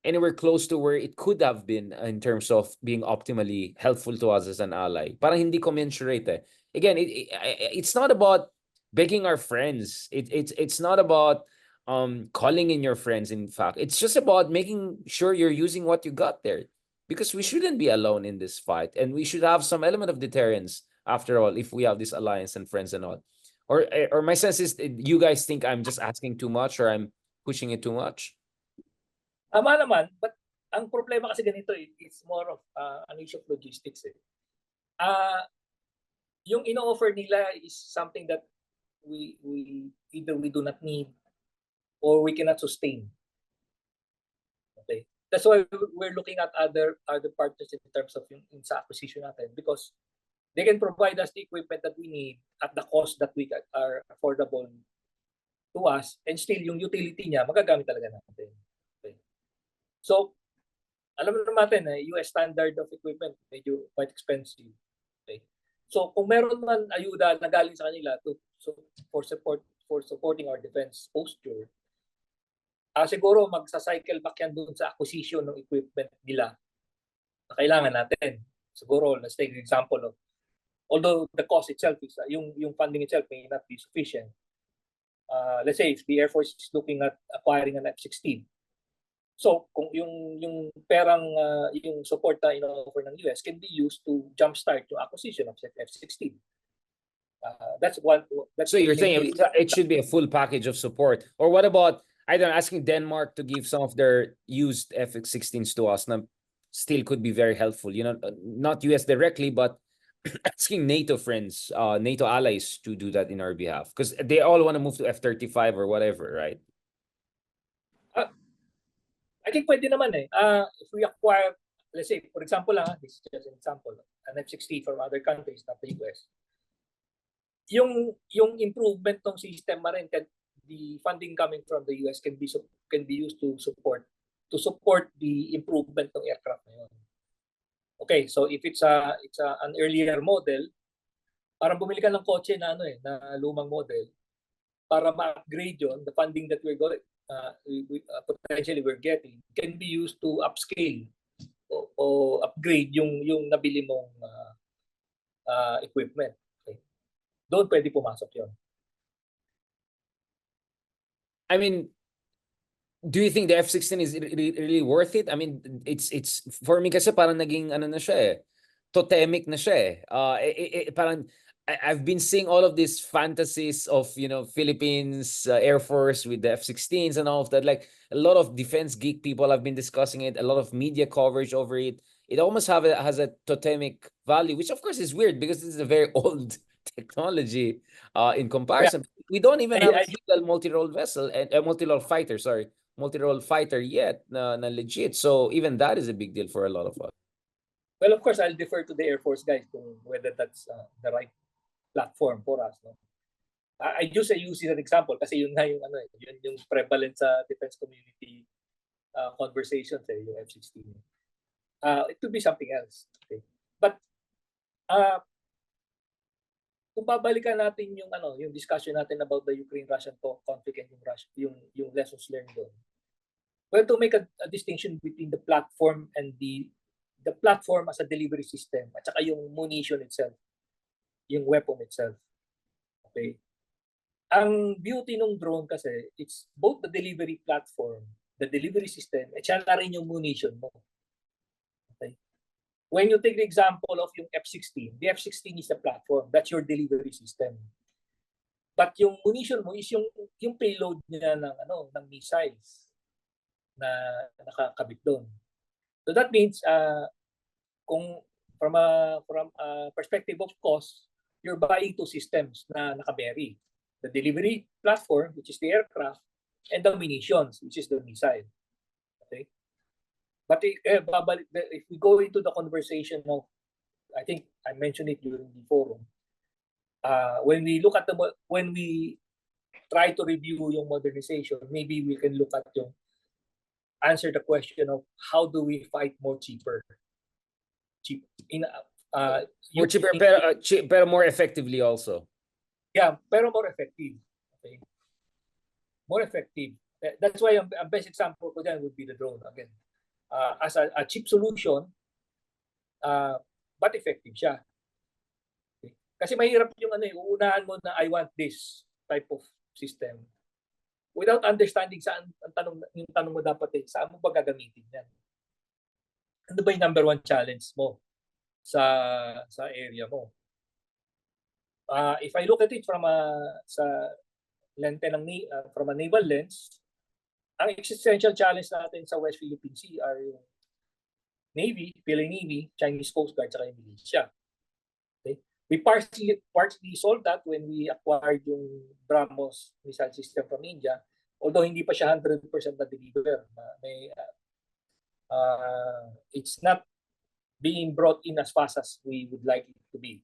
anywhere close to where it could have been in terms of being optimally helpful to us as an ally. Parang hindi commensurate eh. Again, it's not about begging our friends. It's not about calling in your friends. In fact, it's just about making sure you're using what you got there, because we shouldn't be alone in this fight, and we should have some element of deterrence after all if we have this alliance and friends and all. Or my sense is you guys think I'm just asking too much or I'm pushing it too much. Tama naman, but ang problema kasi ganito, it's more of an issue of logistics eh. Yung ino-offer nila is something that we either we do not need or we cannot sustain. Okay, that's why we're looking at other partners in terms of yung sa acquisition natin, because they can provide us the equipment that we need at the cost that we are affordable to us, and still yung utility niya magagamit talaga natin. Okay. So, alam naman natin na US standard of equipment medyo quite expensive. Okay. So, kung meron man ayuda na galing sa kanila for supporting our defense posture, siguro magsa-cycle back yan doon sa acquisition ng equipment nila na kailangan natin. Siguro, let's take an example of, although the cost itself is, yung funding itself may not be sufficient. Let's say if the Air Force is looking at acquiring an F-16, so kung yung perang yung support na ino-offer ng US can be used to jumpstart yung acquisition of F-16. So you're saying it should be a full package of support. Or what about I don't know, asking Denmark to give some of their used F-16s to us na still could be very helpful. You know, not US directly, but asking NATO friends, NATO allies to do that in our behalf because they all want to move to F-35 or whatever, right? I think pwede naman eh. If we acquire, let's say, for example this is just an example, an F-16 from other countries, not the US. Yung improvement ng system rin, the funding coming from the US can be used to support the improvement ng aircraft na yun. Okay, so if it's an earlier model, parang bumili ka ng kotse na na lumang model para ma-upgrade yon, the funding that potentially we're getting can be used to upscale o upgrade yung nabili mong equipment. Okay. Doon pwede pumasok yon. I mean, do you think the F-16 is really worth it? I mean, it's for me kasi parang naging ano na siya eh, totemic na siya eh. Parang I've been seeing all of these fantasies of, you know, Philippines Air Force with the F-16s and all of that. Like a lot of defense geek people have been discussing it, a lot of media coverage over it. It almost has a totemic value, which of course is weird because this is a very old technology in comparison. Yeah. We don't even have a single multi-role vessel and a multi-role fighter, multi-role fighter yet na legit. So even that is a big deal for a lot of us. Well, of course, I'll defer to the Air Force guys kung whether that's the right platform for us, no? I use it as an example kasi yun nga yung yung prevalent sa defense community conversations yung F-16. It could be something else. Okay. But kung babalikan natin yung discussion natin about the Ukraine-Russian conflict and yung lessons learned doon. Well, to make a distinction between the platform and the platform as a delivery system at saka yung munition itself, yung weapon itself. Okay? Ang beauty ng drone kasi, it's both the delivery platform, the delivery system, at siya na rin yung munition mo. Okay? When you take the example of yung F-16, the F-16 is a platform. That's your delivery system. But yung munition mo is yung payload niya ng missiles na nakakabit doon. So that means, kung from a perspective of cost, you're buying two systems na nakabury. The delivery platform, which is the aircraft, and the munitions, which is the missile. Okay? But if we go into the conversation of, I think I mentioned it during the forum, when we try to review yung modernization, maybe we can look at answer the question of how do we fight more cheaper? More cheaper, pero more effectively also. Yeah, pero more effective. Okay. More effective. That's why ang best example ko dyan would be the drone again. As a cheap solution, but effective siya. Okay. Kasi mahirap yung uunahan mo na I want this type of system without understanding saan yung tanong mo dapat saan mo ba gagamitin yan? Ano ba yung number one challenge mo sa area mo? If I look at it from from a naval lens, ang existential challenge natin sa West Philippine Sea are yung Navy, Philippine Navy, Chinese Coast Guard, saka yung militia. Okay? We partly solved that when we acquired yung BrahMos missile system from India, although hindi pa siya 100% na-deliver. It's not being brought in as fast as we would like it to be.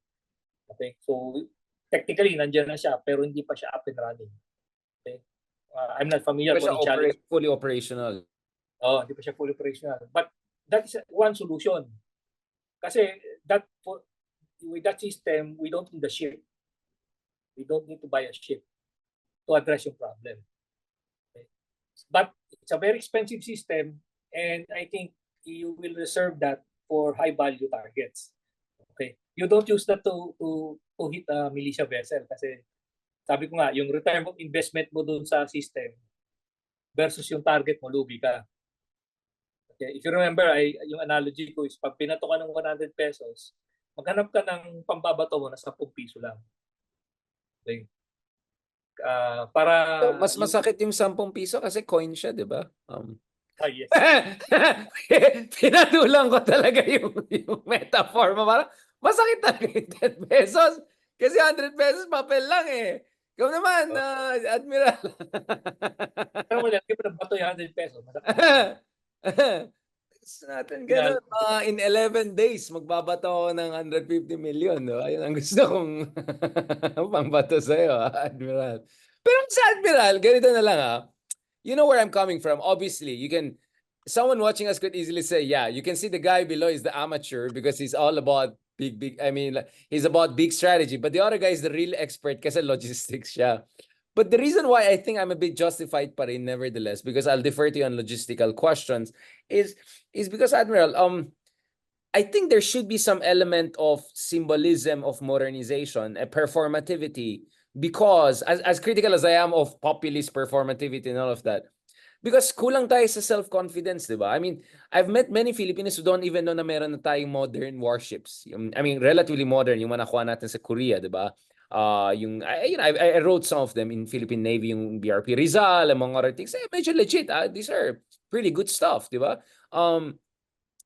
Okay, so technically nandiyan na siya pero hindi pa siya up and running. Okay, I'm not familiar with the challenge. Fully operational. Oh, hindi pa siya fully operational. But that is one solution. Kasi with that system, we don't need a ship. We don't need to buy a ship to address yung problem. Okay. But it's a very expensive system, and I think you will reserve that for high value targets. Okay, you don't use that to hit a militia vessel kasi sabi ko nga yung return of investment mo doon sa system versus yung target mo, lugi ka. Okay, if you remember, yung analogy ko is pag pinato ka ng 100 pesos, maghanap ka ng pambabato mo na 10 piso lang. Okay. para So, mas yung masakit yung 10 piso kasi coin siya, di ba? yes. Pinatulang ko talaga yung metaphor mo. Parang masakit talaga yung 10 pesos. Kasi 100 pesos papel lang eh. Ikaw naman, Admiral. Pero wala, give mo ng bato yung 100 pesos. Masakit. Gusto natin Pinal- ganun. In 11 days, magbabato ako ng 150 million. No? Ayun ang gusto kong pangbato sa'yo, Admiral. Pero sa Admiral, ganito na lang You know where I'm coming from. Obviously, someone watching us could easily say, yeah, you can see the guy below is the amateur because he's all about he's about big strategy. But the other guy is the real expert kasi logistics siya. But the reason why I think I'm a bit justified pa rin, nevertheless, because I'll defer to you on logistical questions, is because, Admiral, I think there should be some element of symbolism of modernization, a performativity, because as critical as I am of populist performativity and all of that, because kulang tayo sa self-confidence, di ba? I mean, I've met many Filipinos who don't even know na meron na tayong modern warships. I mean, relatively modern, yung mga nakuha natin sa Korea, di ba? I wrote some of them in Philippine Navy, yung BRP Rizal, among other things. Medyo legit. These are pretty good stuff, di ba?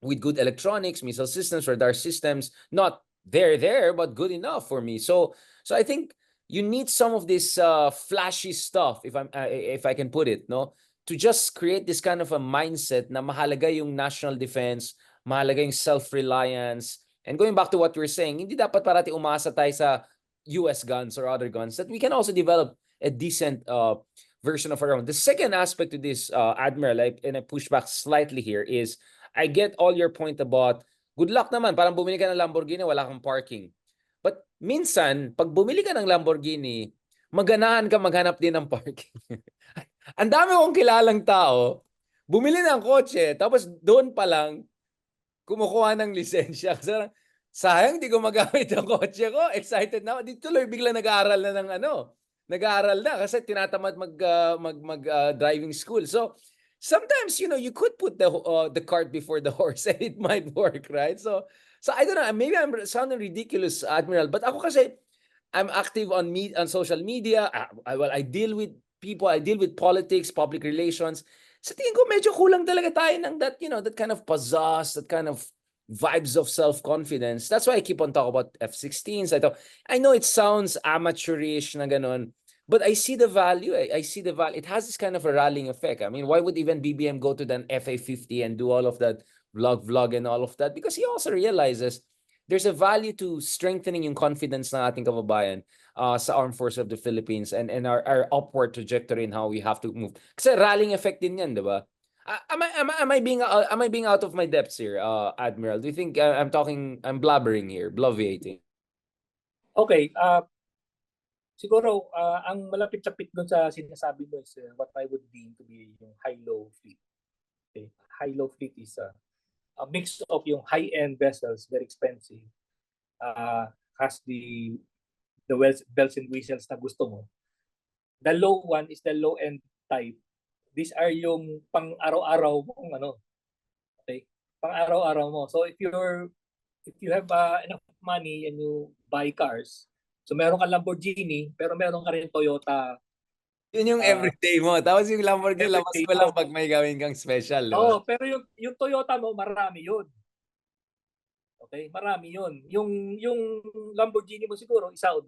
With good electronics, missile systems, radar systems, not there, but good enough for me. So I think you need some of this flashy stuff, if I can put it, no, to just create this kind of a mindset na mahalaga yung national defense, mahalaga yung self-reliance. And going back to what you were saying, hindi dapat parati umasa tayo sa US guns or other guns, that we can also develop a decent version of our own. The second aspect to this, Admiral, and I push back slightly here, is I get all your point about good luck naman, parang bumili ka ng Lamborghini, wala kang parking. But minsan, pag bumili ka ng Lamborghini, maganahan ka maghanap din ng parking. Ang dami kong kilalang tao, bumili ng kotse, tapos doon pa lang, kumukuha ng lisensya. Kasi sayang, di ko magamit ang kotse ko. Excited na ako. Di tuloy bigla nag-aaral na ng nag-aaral na kasi tinatamad mag driving school. So, sometimes, you could put the cart before the horse and it might work, right? So I don't know, maybe I'm sounding ridiculous, Admiral, but ako kasi I'm active on social media. I deal with people, I deal with politics, public relations. Sa tingin ko medyo kulang talaga tayo ng that kind of pizzazz, that kind of vibes of self-confidence. That's why I keep on talking about F-16s. I know it sounds amateurish na ganun, but I see the value. I see the value. It has this kind of a rallying effect. I mean, why would even BBM go to the FA-50 and do all of that vlog and all of that? Because he also realizes there's a value to strengthening yung confidence ng ating kababayan sa Armed Forces of the Philippines and our upward trajectory in how we have to move. Kasi rallying effect din yan, di ba? Am I being out of my depths here, Admiral? Do you think I'm blabbering here, bloviating? Okay, siguro ang malapit-lapit doon sa sinasabi mo is what I would deem to be yung high-low fleet. Okay? High-low fleet is a mix of yung high-end vessels, very expensive, has the bells and whistles na gusto mo. The low one is the low-end type. These are yung pang-araw-araw mong okay? Pang-araw-araw mo. So if you have enough money and you buy cars, so meron ka Lamborghini, pero meron ka rin Toyota. Yun yung everyday mo. Tapos yung Lamborghini, labas mo lang mo. pag may gawin kang special. Oo, pero yung Toyota mo, marami yun. Okay? Marami yun. Yung Lamborghini mo siguro, isa o